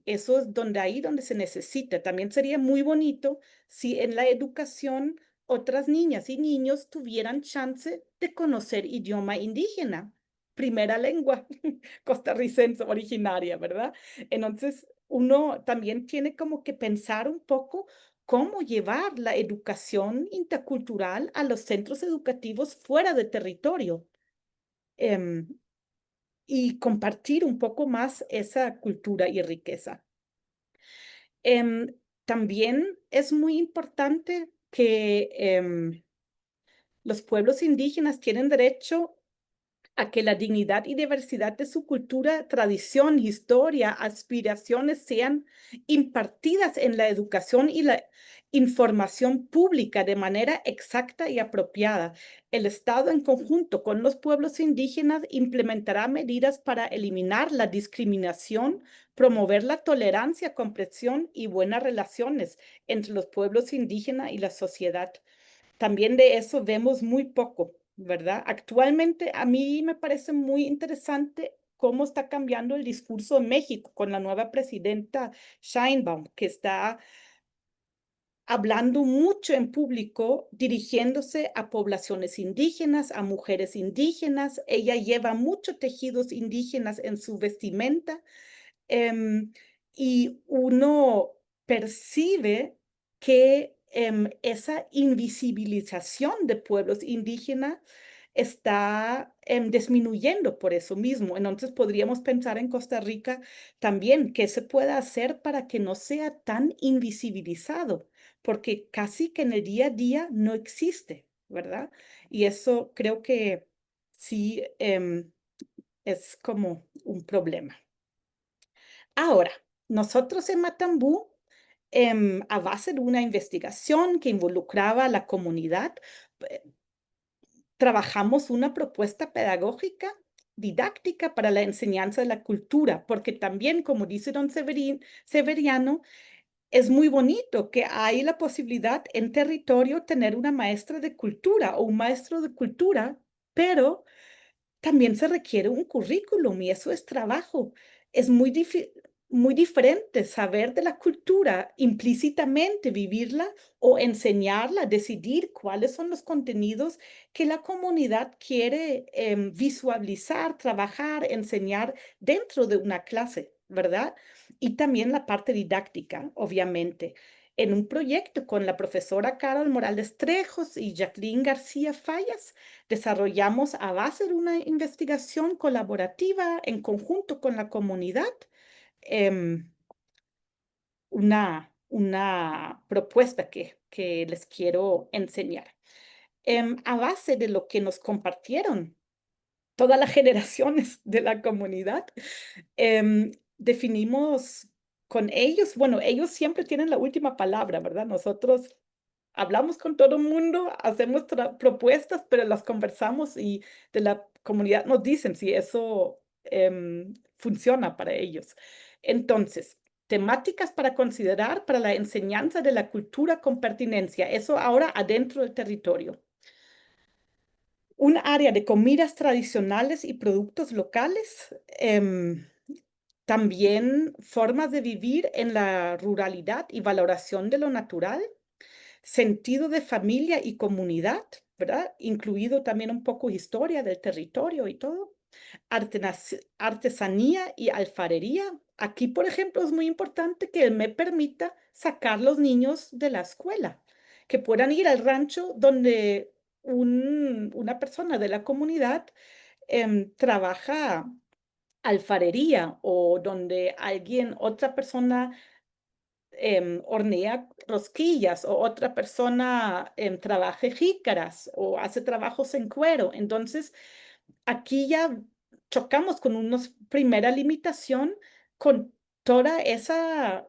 Eso es donde se necesita. También sería muy bonito si en la educación otras niñas y niños tuvieran chance de conocer idioma indígena, primera lengua costarricense originaria, ¿verdad? Entonces, uno también tiene como que pensar un poco cómo llevar la educación intercultural a los centros educativos fuera de territorio. em, y compartir un poco más esa cultura y riqueza. Em, También es muy importante que los pueblos indígenas tienen derecho a que la dignidad y diversidad de su cultura, tradición, historia, aspiraciones sean impartidas en la educación y la información pública de manera exacta y apropiada. El Estado, en conjunto con los pueblos indígenas, implementará medidas para eliminar la discriminación, promover la tolerancia, comprensión y buenas relaciones entre los pueblos indígenas y la sociedad. También de eso vemos muy poco, ¿verdad? Actualmente a mí me parece muy interesante cómo está cambiando el discurso en México con la nueva presidenta Sheinbaum, que está hablando mucho en público, dirigiéndose a poblaciones indígenas, a mujeres indígenas. Ella lleva muchos tejidos indígenas en su vestimenta. Em, y uno percibe que esa invisibilización de pueblos indígenas está disminuyendo por eso mismo. Entonces podríamos pensar en Costa Rica también qué se puede hacer para que no sea tan invisibilizado, porque casi que en el día a día no existe, ¿verdad? Y eso creo que sí es como un problema. Ahora, nosotros en Matambú, a base de una investigación que involucraba a la comunidad, eh, trabajamos una propuesta pedagógica didáctica para la enseñanza de la cultura, porque también, como dice don Severiano, es muy bonito que hay la posibilidad en territorio tener una maestra de cultura o un maestro de cultura, pero también se requiere un currículum y eso es trabajo. Es muy diferente saber de la cultura implícitamente, vivirla o enseñarla, decidir cuáles son los contenidos que la comunidad quiere visualizar, trabajar, enseñar dentro de una clase, ¿verdad? Y también la parte didáctica, obviamente. En un proyecto con la profesora Carol Morales Trejos y Jacqueline García Fallas, desarrollamos a base de una investigación colaborativa en conjunto con la comunidad una propuesta que les quiero enseñar. A base de lo que nos compartieron todas las generaciones de la comunidad, definimos con ellos, bueno, ellos siempre tienen la última palabra, ¿verdad? Nosotros hablamos con todo el mundo, hacemos propuestas, pero las conversamos y de la comunidad nos dicen si eso funciona para ellos. Entonces, temáticas para considerar para la enseñanza de la cultura con pertinencia, eso ahora adentro del territorio. Un área de comidas tradicionales y productos locales. También formas de vivir en la ruralidad y valoración de lo natural. sentido de familia y comunidad, ¿verdad? Incluido también un poco historia del territorio y todo. Artesanía y alfarería. Aquí, por ejemplo, es muy importante que me permita sacar los niños de la escuela, que puedan ir al rancho donde una persona de la comunidad trabaja alfarería o donde otra persona hornea rosquillas o otra persona trabaje jícaras o hace trabajos en cuero. Entonces, aquí ya chocamos con una primera limitación con toda esa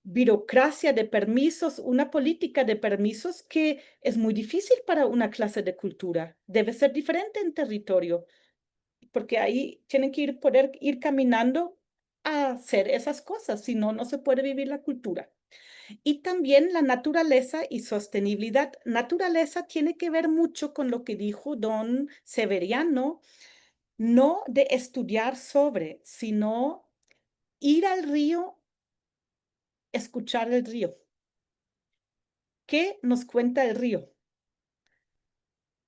burocracia de permisos, una política de permisos que es muy difícil para una clase de cultura. Debe ser diferente en territorio, porque ahí tienen que poder ir caminando a hacer esas cosas, si no, no se puede vivir la cultura. Y también la naturaleza y sostenibilidad. Naturaleza tiene que ver mucho con lo que dijo don Severiano, no de estudiar sobre, sino ir al río, escuchar el río. ¿Qué nos cuenta el río?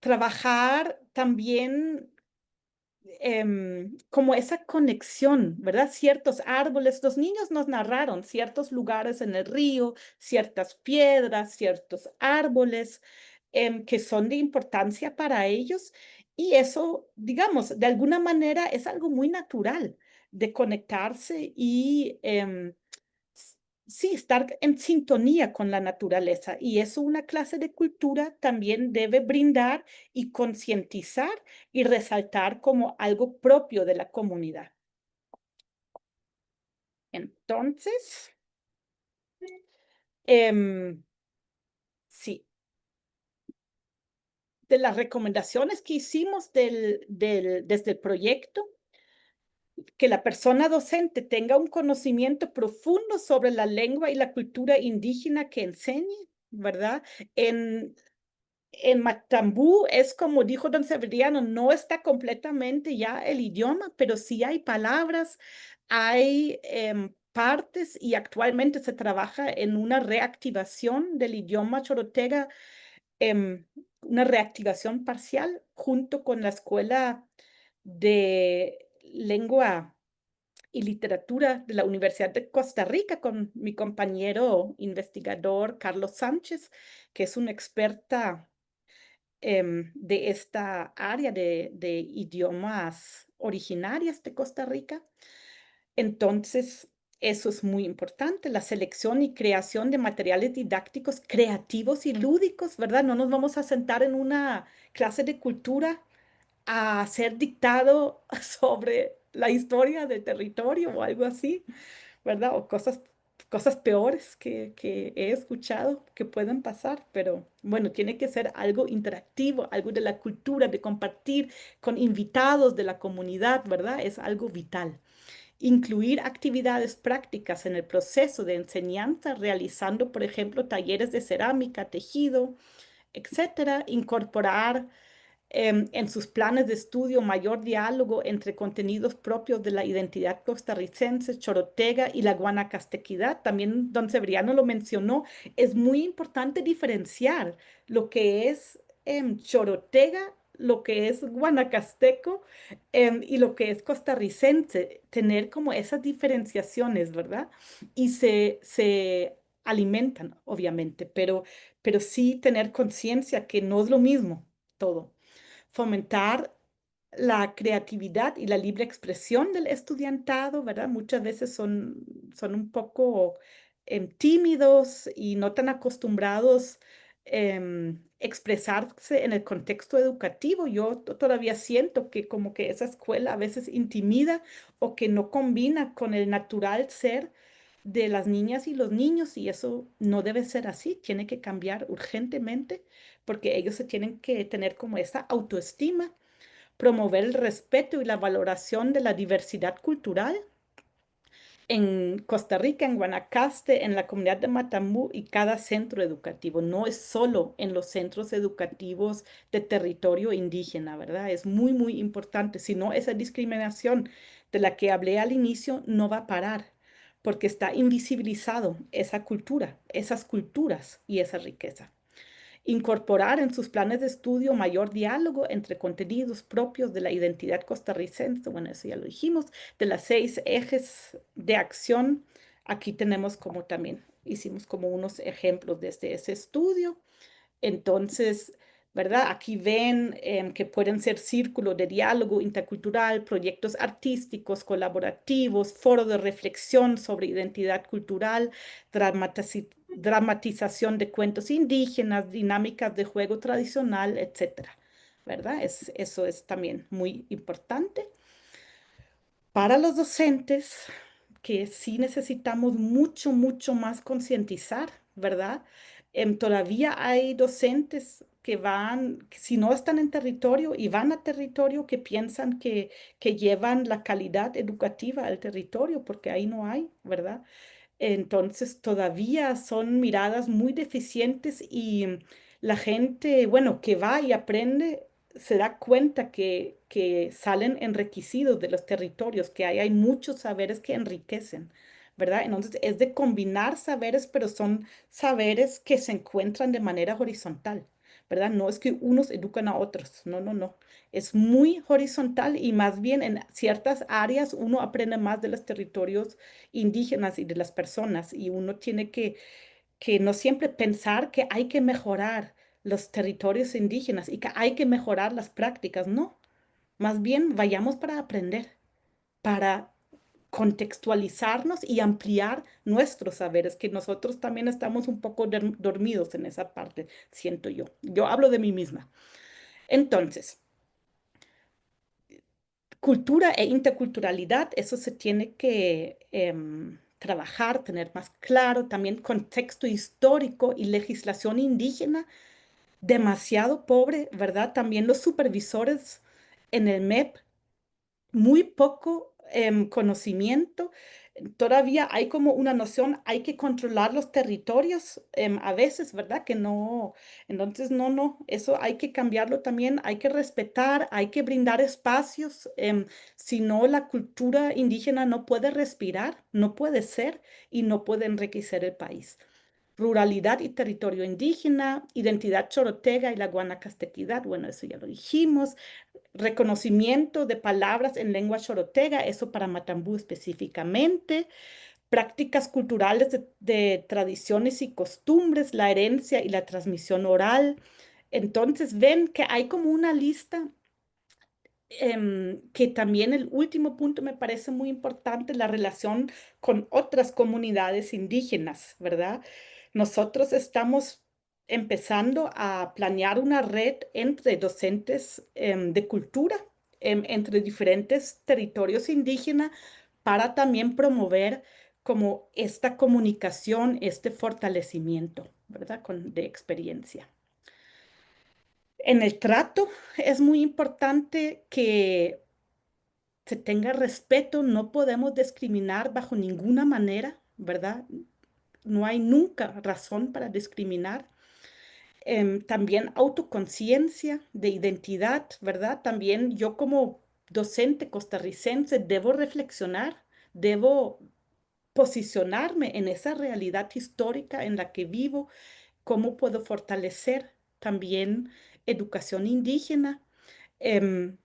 Trabajar también como esa conexión, ¿verdad? Ciertos árboles, los niños nos narraron ciertos lugares en el río, ciertas piedras, ciertos árboles que son de importancia para ellos y eso, digamos, de alguna manera es algo muy natural de conectarse y sí, estar en sintonía con la naturaleza. Y eso una clase de cultura también debe brindar y concientizar y resaltar como algo propio de la comunidad. Entonces, sí, de las recomendaciones que hicimos desde el proyecto, que la persona docente tenga un conocimiento profundo sobre la lengua y la cultura indígena que enseñe, ¿verdad? En Matambú es como dijo don Severiano, no está completamente ya el idioma, pero sí hay palabras, hay partes y actualmente se trabaja en una reactivación del idioma chorotega, em, una reactivación parcial junto con la Escuela de Lengua y Literatura de la Universidad de Costa Rica con mi compañero investigador Carlos Sánchez, que es una experta de esta área de idiomas originarias de Costa Rica. Entonces, eso es muy importante, la selección y creación de materiales didácticos creativos y lúdicos, ¿verdad? No nos vamos a sentar en una clase de cultura a hacer dictado sobre la historia del territorio o algo así, ¿verdad? O cosas peores que he escuchado que pueden pasar, pero bueno, tiene que ser algo interactivo, algo de la cultura, de compartir con invitados de la comunidad, ¿verdad? Es algo vital. Incluir actividades prácticas en el proceso de enseñanza, realizando, por ejemplo, talleres de cerámica, tejido, etcétera. Incorporar en sus planes de estudio mayor diálogo entre contenidos propios de la identidad costarricense, chorotega y la guanacastequidad. También don Severiano lo mencionó, es muy importante diferenciar lo que es chorotega, lo que es guanacasteco y lo que es costarricense, tener como esas diferenciaciones, ¿verdad? Y se alimentan, obviamente, pero sí tener conciencia que no es lo mismo todo. Fomentar la creatividad y la libre expresión del estudiantado, ¿verdad? Muchas veces son un poco tímidos y no tan acostumbrados expresarse en el contexto educativo. Yo todavía siento que como que esa escuela a veces intimida o que no combina con el natural ser de las niñas y los niños y eso no debe ser así, tiene que cambiar urgentemente porque ellos se tienen que tener como esa autoestima, promover el respeto y la valoración de la diversidad cultural en Costa Rica, en Guanacaste, en la comunidad de Matambú y cada centro educativo. No es solo en los centros educativos de territorio indígena, ¿verdad? Es muy, muy importante. Si no, esa discriminación de la que hablé al inicio no va a parar, porque está invisibilizado esa cultura, esas culturas y esa riqueza. Incorporar en sus planes de estudio mayor diálogo entre contenidos propios de la identidad costarricense, bueno, eso ya lo dijimos, de las 6 ejes de acción. Aquí tenemos como también, hicimos como unos ejemplos desde ese estudio. Entonces, ¿verdad? Aquí ven que pueden ser círculos de diálogo intercultural, proyectos artísticos, colaborativos, foros de reflexión sobre identidad cultural, dramatización de cuentos indígenas, dinámicas de juego tradicional, etcétera, ¿verdad? Eso es también muy importante. Para los docentes, que sí necesitamos mucho, mucho más concientizar, ¿verdad? Todavía hay docentes que van, que si no están en territorio y van a territorio, que piensan que llevan la calidad educativa al territorio, porque ahí no hay, ¿verdad? Entonces todavía son miradas muy deficientes y la gente, bueno, que va y aprende, se da cuenta que salen enriquecidos de los territorios, que hay muchos saberes que enriquecen, ¿verdad? Entonces es de combinar saberes, pero son saberes que se encuentran de manera horizontal, ¿verdad? No es que unos educan a otros, no, no, no. Es muy horizontal y más bien en ciertas áreas uno aprende más de los territorios indígenas y de las personas y uno tiene que no siempre pensar que hay que mejorar los territorios indígenas y que hay que mejorar las prácticas, no. Más bien vayamos para aprender, para contextualizarnos y ampliar nuestros saberes, que nosotros también estamos un poco dormidos en esa parte, siento yo. Yo hablo de mí misma. Entonces, cultura e interculturalidad, eso se tiene que trabajar, tener más claro, también contexto histórico y legislación indígena, demasiado pobre, ¿verdad? También los supervisores en el MEP, muy poco conocimiento. Todavía hay como una noción, hay que controlar los territorios a veces, ¿verdad? Que no, entonces no, no, eso hay que cambiarlo también, hay que respetar, hay que brindar espacios, si no la cultura indígena no puede respirar, no puede ser y no puede enriquecer el país. Ruralidad y territorio indígena, identidad chorotega y la guanacastequidad, bueno, eso ya lo dijimos. Reconocimiento de palabras en lengua chorotega, eso para Matambú específicamente. Prácticas culturales de tradiciones y costumbres, la herencia y la transmisión oral. Entonces ven que hay como una lista que también el último punto me parece muy importante, la relación con otras comunidades indígenas, ¿verdad? Nosotros estamos empezando a planear una red entre docentes de cultura, entre diferentes territorios indígenas, para también promover como esta comunicación, este fortalecimiento, ¿verdad? De experiencia. En el trato es muy importante que se tenga respeto, no podemos discriminar bajo ninguna manera, ¿verdad? No hay nunca razón para discriminar. También autoconciencia de identidad, ¿verdad? También yo como docente costarricense debo reflexionar, debo posicionarme en esa realidad histórica en la que vivo, cómo puedo fortalecer también educación indígena. em,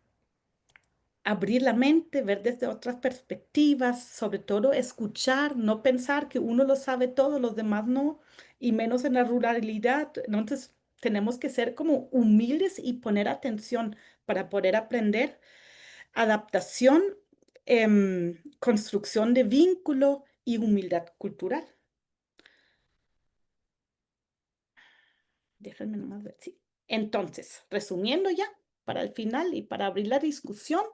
Abrir la mente, ver desde otras perspectivas, sobre todo escuchar, no pensar que uno lo sabe todo, los demás no, y menos en la ruralidad. Entonces, tenemos que ser como humildes y poner atención para poder aprender. Adaptación, construcción de vínculo y humildad cultural. Déjenme nomás ver, sí. Entonces, resumiendo ya, para el final y para abrir la discusión,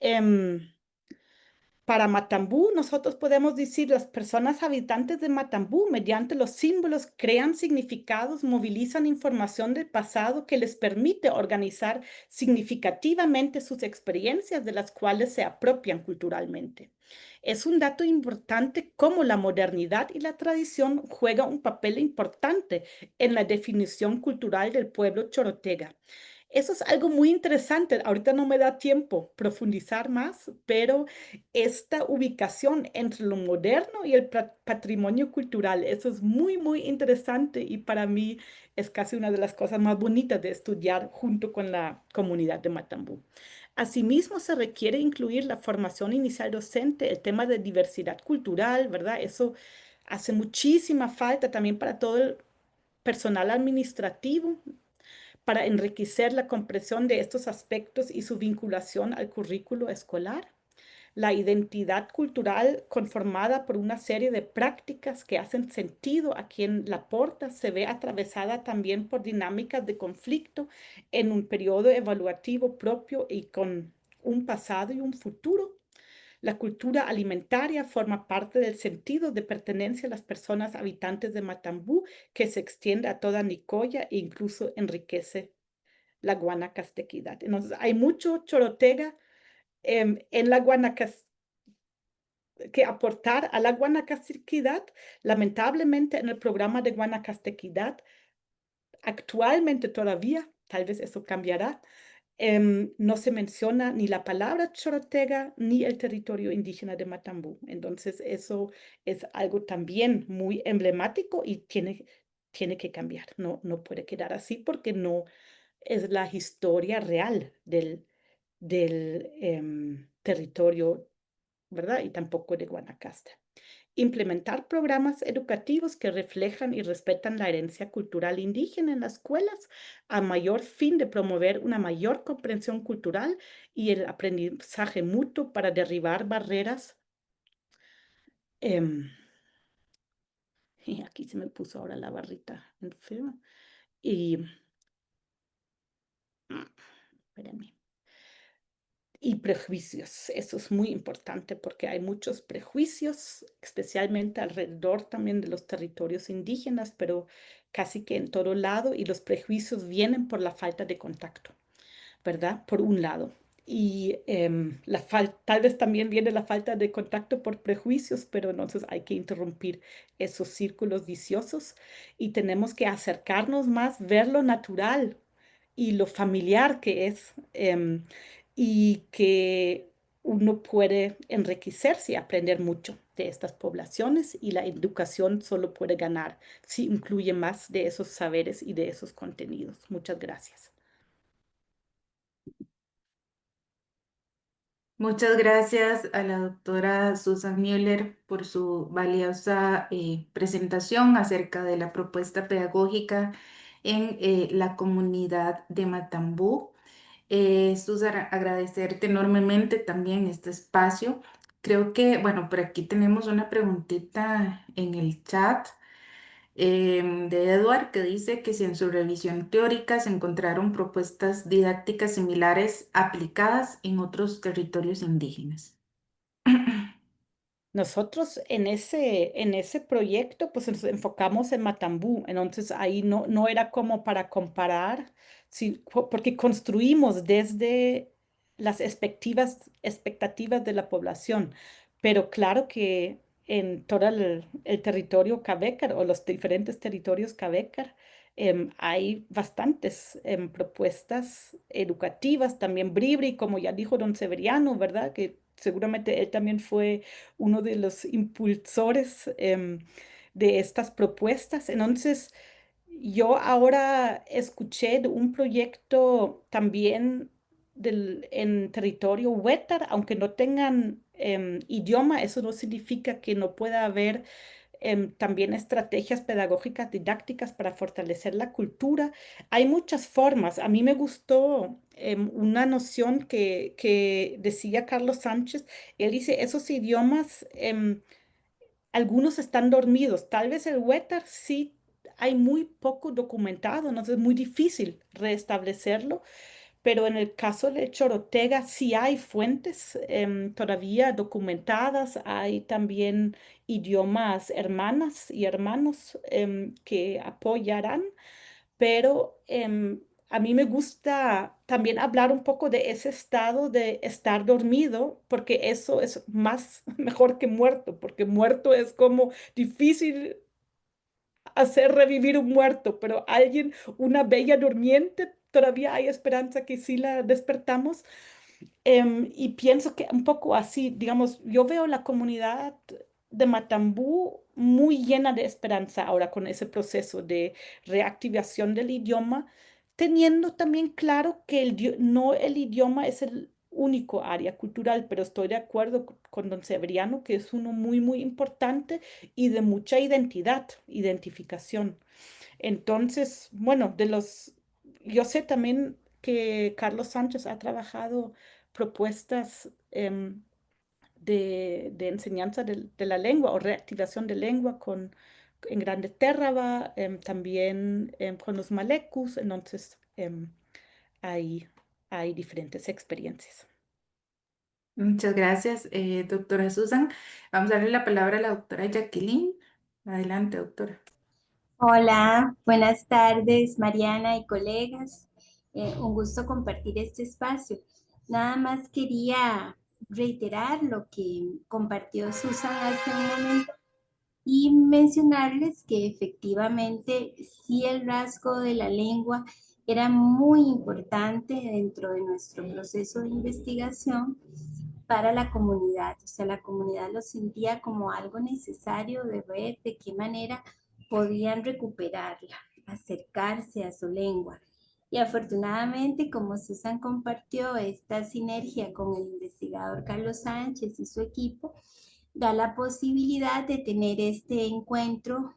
em, para Matambú, nosotros podemos decir, las personas habitantes de Matambú, mediante los símbolos, crean significados, movilizan información del pasado que les permite organizar significativamente sus experiencias, de las cuales se apropian culturalmente. Es un dato importante cómo la modernidad y la tradición juegan un papel importante en la definición cultural del pueblo chorotega. Eso es algo muy interesante. Ahorita no me da tiempo profundizar más, pero esta ubicación entre lo moderno y el patrimonio cultural, eso es muy, muy interesante y para mí es casi una de las cosas más bonitas de estudiar junto con la comunidad de Matambú. Asimismo, se requiere incluir la formación inicial docente, el tema de diversidad cultural, ¿verdad? Eso hace muchísima falta también para todo el personal administrativo para enriquecer la comprensión de estos aspectos y su vinculación al currículo escolar. La identidad cultural conformada por una serie de prácticas que hacen sentido a quien la porta se ve atravesada también por dinámicas de conflicto en un periodo evaluativo propio y con un pasado y un futuro. La cultura alimentaria forma parte del sentido de pertenencia a las personas habitantes de Matambú, que se extiende a toda Nicoya e incluso enriquece la Guanacastequidad. Entonces, hay mucho chorotega en la que aportar a la Guanacastequidad. Lamentablemente, en el programa de Guanacastequidad, actualmente todavía, tal vez eso cambiará, no se menciona ni la palabra chorotega ni el territorio indígena de Matambú. Entonces, eso es algo también muy emblemático y tiene que cambiar. No, no puede quedar así porque no es la historia real del territorio, ¿verdad? Y tampoco de Guanacaste. Implementar programas educativos que reflejan y respetan la herencia cultural indígena en las escuelas a mayor fin de promover una mayor comprensión cultural y el aprendizaje mutuo para derribar barreras. Y aquí se me puso ahora la barrita enferma. Y, espérenme. Y prejuicios, eso es muy importante porque hay muchos prejuicios, especialmente alrededor también de los territorios indígenas, pero casi que en todo lado, y los prejuicios vienen por la falta de contacto, ¿verdad? Por un lado. Y tal vez también viene la falta de contacto por prejuicios, pero entonces hay que interrumpir esos círculos viciosos y tenemos que acercarnos más, ver lo natural y lo familiar que es, y que uno puede enriquecerse y aprender mucho de estas poblaciones y la educación solo puede ganar si incluye más de esos saberes y de esos contenidos. Muchas gracias. Muchas gracias a la doctora Susan Müller por su valiosa presentación acerca de la propuesta pedagógica en la comunidad de Matambú. Susan, agradecerte enormemente también este espacio. Creo que, bueno, por aquí tenemos una preguntita en el chat de Edward que dice que si en su revisión teórica se encontraron propuestas didácticas similares aplicadas en otros territorios indígenas. Nosotros en ese proyecto pues nos enfocamos en Matambú, entonces ahí no era como para comparar, porque construimos desde las expectativas de la población, pero claro que en todo el territorio Cavécar o los diferentes territorios Cavécar hay bastantes propuestas educativas, también Bribri, como ya dijo don Severiano, ¿verdad? Que seguramente él también fue uno de los impulsores de estas propuestas. Entonces, yo ahora escuché de un proyecto también en territorio Huétar, aunque no tengan idioma, eso no significa que no pueda haber también estrategias pedagógicas didácticas para fortalecer la cultura. Hay muchas formas. A mí me gustó una noción que decía Carlos Sánchez. Él dice, esos idiomas, algunos están dormidos. Tal vez el Huétar sí hay muy poco documentado, no es muy difícil restablecerlo, pero en el caso de Chorotega sí hay fuentes todavía documentadas, hay también idiomas hermanas y hermanos que apoyarán, pero a mí me gusta también hablar un poco de ese estado de estar dormido, porque eso es más mejor que muerto, porque muerto es como difícil hacer revivir un muerto, pero alguien, una bella durmiente, todavía hay esperanza que sí la despertamos. Y pienso que un poco así, digamos, yo veo la comunidad de Matambú muy llena de esperanza ahora con ese proceso de reactivación del idioma, teniendo también claro que no el idioma es el único área cultural, pero estoy de acuerdo con don Severiano que es uno muy, muy importante y de mucha identificación. Entonces, bueno, yo sé también que Carlos Sánchez ha trabajado propuestas de enseñanza de la lengua o reactivación de lengua en Grande Térraba, también con los malecus, entonces hay, hay diferentes experiencias. Muchas gracias, doctora Susan. Vamos a darle la palabra a la doctora Jacqueline. Adelante, doctora. Hola, buenas tardes, Mariana y colegas. Un gusto compartir este espacio. Nada más quería reiterar lo que compartió Susan hace un momento y mencionarles que efectivamente sí el rasgo de la lengua era muy importante dentro de nuestro proceso de investigación para la comunidad. O sea, la comunidad lo sentía como algo necesario de ver de qué manera podían recuperarla, acercarse a su lengua. Y afortunadamente, como Susan compartió esta sinergia con el investigador Carlos Sánchez y su equipo, da la posibilidad de tener este encuentro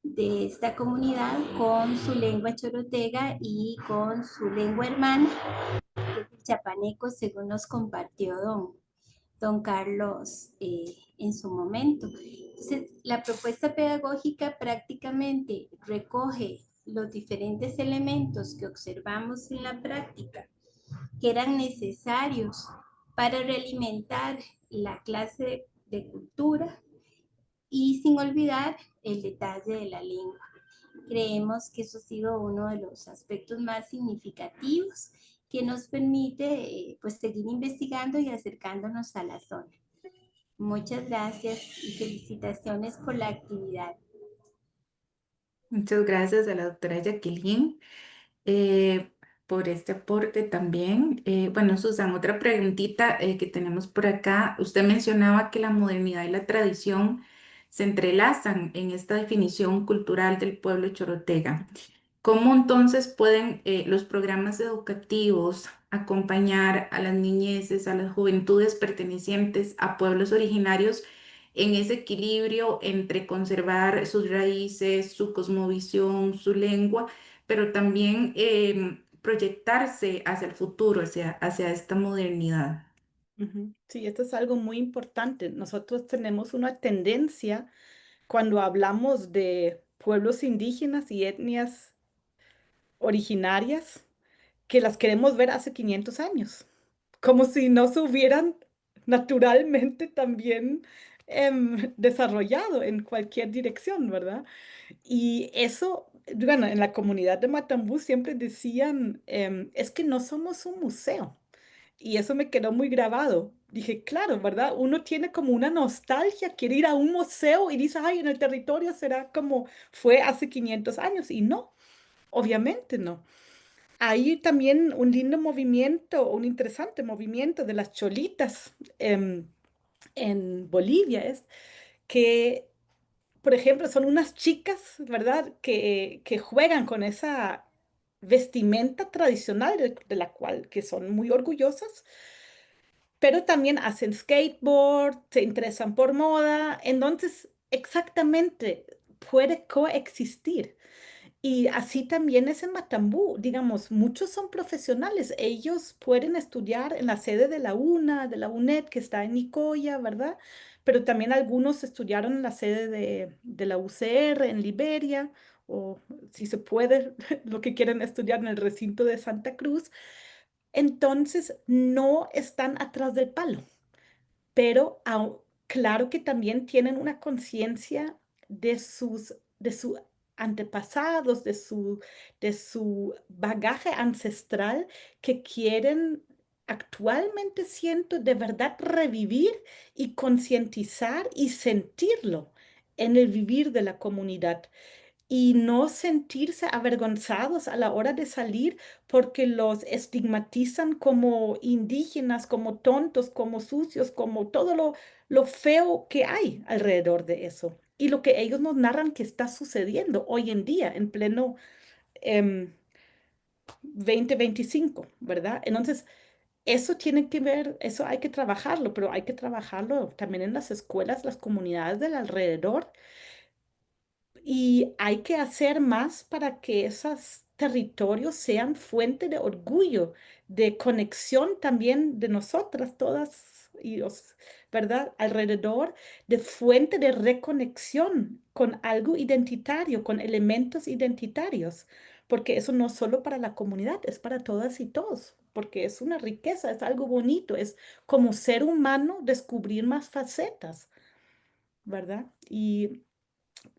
de esta comunidad con su lengua chorotega y con su lengua hermana, que es el chapaneco, según nos compartió don Carlos en su momento. Entonces, la propuesta pedagógica prácticamente recoge los diferentes elementos que observamos en la práctica que eran necesarios para realimentar la clase de cultura y sin olvidar el detalle de la lengua. Creemos que eso ha sido uno de los aspectos más significativos que nos permite pues seguir investigando y acercándonos a la zona. Muchas gracias y felicitaciones por la actividad. Muchas gracias a la doctora Jacqueline eh, por este aporte también. Bueno, Susan, otra preguntita que tenemos por acá. Usted mencionaba que la modernidad y la tradición se entrelazan en esta definición cultural del pueblo chorotega. ¿Cómo entonces pueden los programas educativos acompañar a las niñeces, a las juventudes pertenecientes a pueblos originarios en ese equilibrio entre conservar sus raíces, su cosmovisión, su lengua, pero también proyectarse hacia el futuro, hacia esta modernidad? Ujú. Sí, esto es algo muy importante. Nosotros tenemos una tendencia cuando hablamos de pueblos indígenas y etnias originarias que las queremos ver hace 500 años, como si no se hubieran naturalmente también desarrollado en cualquier dirección, ¿verdad? Y eso, bueno, en la comunidad de Matambú siempre decían, es que no somos un museo. Y eso me quedó muy grabado. Dije, claro, ¿verdad? Uno tiene como una nostalgia, quiere ir a un museo y dice, ay, en el territorio será como fue hace 500 años. Y no, obviamente no. Hay también un lindo movimiento, un interesante movimiento de las cholitas en Bolivia, es que, por ejemplo, son unas chicas, ¿verdad?, que juegan con esa vestimenta tradicional de la cual que son muy orgullosas, pero también hacen skateboard, se interesan por moda, entonces exactamente puede coexistir. Y así también es en Matambú, digamos, muchos son profesionales, ellos pueden estudiar en la sede de la UNA, de la UNED, que está en Nicoya, ¿verdad? Pero también algunos estudiaron en la sede de la UCR en Liberia, o si se puede, lo que quieren estudiar en el recinto de Santa Cruz. Entonces, no están atrás del palo, pero claro que también tienen una conciencia de sus antepasados, de su bagaje ancestral que quieren actualmente, siento, de verdad revivir y concientizar y sentirlo en el vivir de la comunidad. y no sentirse avergonzados a la hora de salir porque los estigmatizan como indígenas, como tontos, como sucios, como todo lo feo que hay alrededor de eso. Y lo que ellos nos narran que está sucediendo hoy en día, en pleno 2025, ¿verdad? Entonces, eso tiene que ver, eso hay que trabajarlo, pero hay que trabajarlo también en las escuelas, las comunidades del alrededor, y hay que hacer más para que esos territorios sean fuente de orgullo, de conexión también de nosotras todas y los, ¿verdad? Alrededor, de fuente de reconexión con algo identitario, con elementos identitarios, porque eso no es solo para la comunidad, es para todas y todos, porque es una riqueza, es algo bonito, es como ser humano descubrir más facetas, ¿verdad? Y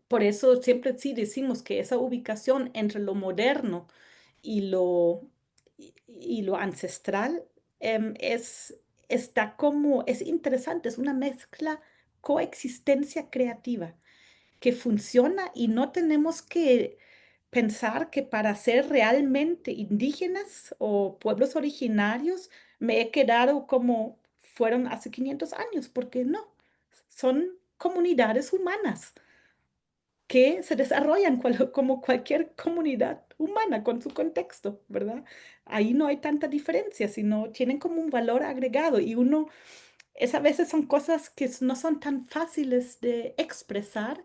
por eso siempre sí decimos que esa ubicación entre lo moderno y y lo ancestral está como, es interesante, es una mezcla, coexistencia creativa que funciona y no tenemos que pensar que para ser realmente indígenas o pueblos originarios me he quedado como fueron hace 500 años, porque no, son comunidades humanas que se desarrollan como cualquier comunidad humana con su contexto, ¿verdad? Ahí no hay tanta diferencia, sino tienen como un valor agregado y uno, es a veces son cosas que no son tan fáciles de expresar.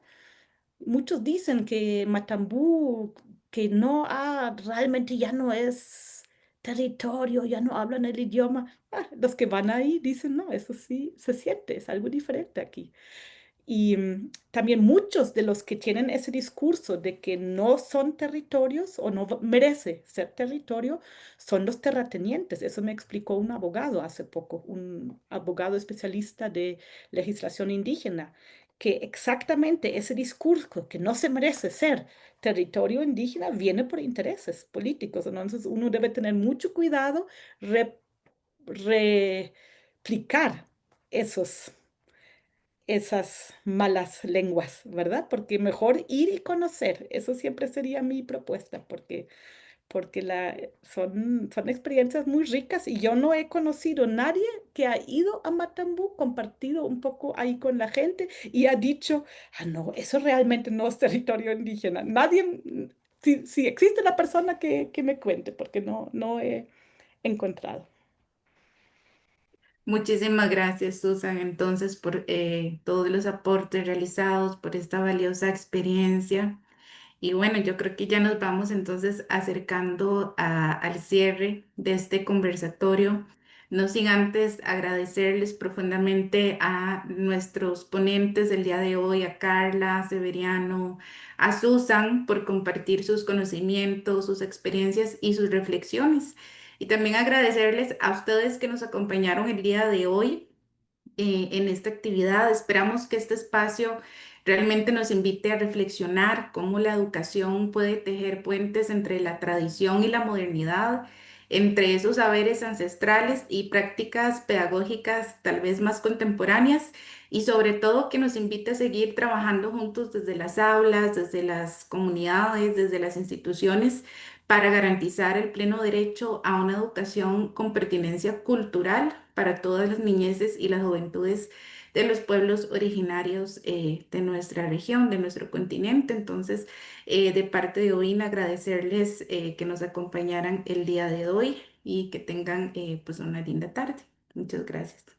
Muchos dicen que Matambú, que no, realmente ya no es territorio, ya no hablan el idioma. Los que van ahí dicen, no, eso sí se siente, es algo diferente aquí. Y también muchos de los que tienen ese discurso de que no son territorios o no merece ser territorio son los terratenientes. Eso me explicó un abogado hace poco, un abogado especialista de legislación indígena, que exactamente ese discurso que no se merece ser territorio indígena viene por intereses políticos. Entonces uno debe tener mucho cuidado replicar esos esas malas lenguas, ¿verdad? Porque mejor ir y conocer, eso siempre sería mi propuesta, porque son experiencias muy ricas y yo no he conocido nadie que ha ido a Matambú, compartido un poco ahí con la gente y ha dicho, no, eso realmente no es territorio indígena. Nadie, si existe la persona que me cuente, porque no he encontrado. Muchísimas gracias, Susan, entonces, por todos los aportes realizados, por esta valiosa experiencia. Y bueno, yo creo que ya nos vamos entonces acercando al cierre de este conversatorio. No sin antes agradecerles profundamente a nuestros ponentes del día de hoy, a Carla, a Severiano, a Susan, por compartir sus conocimientos, sus experiencias y sus reflexiones. Y también agradecerles a ustedes que nos acompañaron el día de hoy en esta actividad. Esperamos que este espacio realmente nos invite a reflexionar cómo la educación puede tejer puentes entre la tradición y la modernidad, entre esos saberes ancestrales y prácticas pedagógicas tal vez más contemporáneas, y sobre todo que nos invite a seguir trabajando juntos desde las aulas, desde las comunidades, desde las instituciones, para garantizar el pleno derecho a una educación con pertinencia cultural para todas las niñeces y las juventudes de los pueblos originarios de nuestra región, de nuestro continente. Entonces, de parte de OIN, agradecerles que nos acompañaran el día de hoy y que tengan pues una linda tarde. Muchas gracias.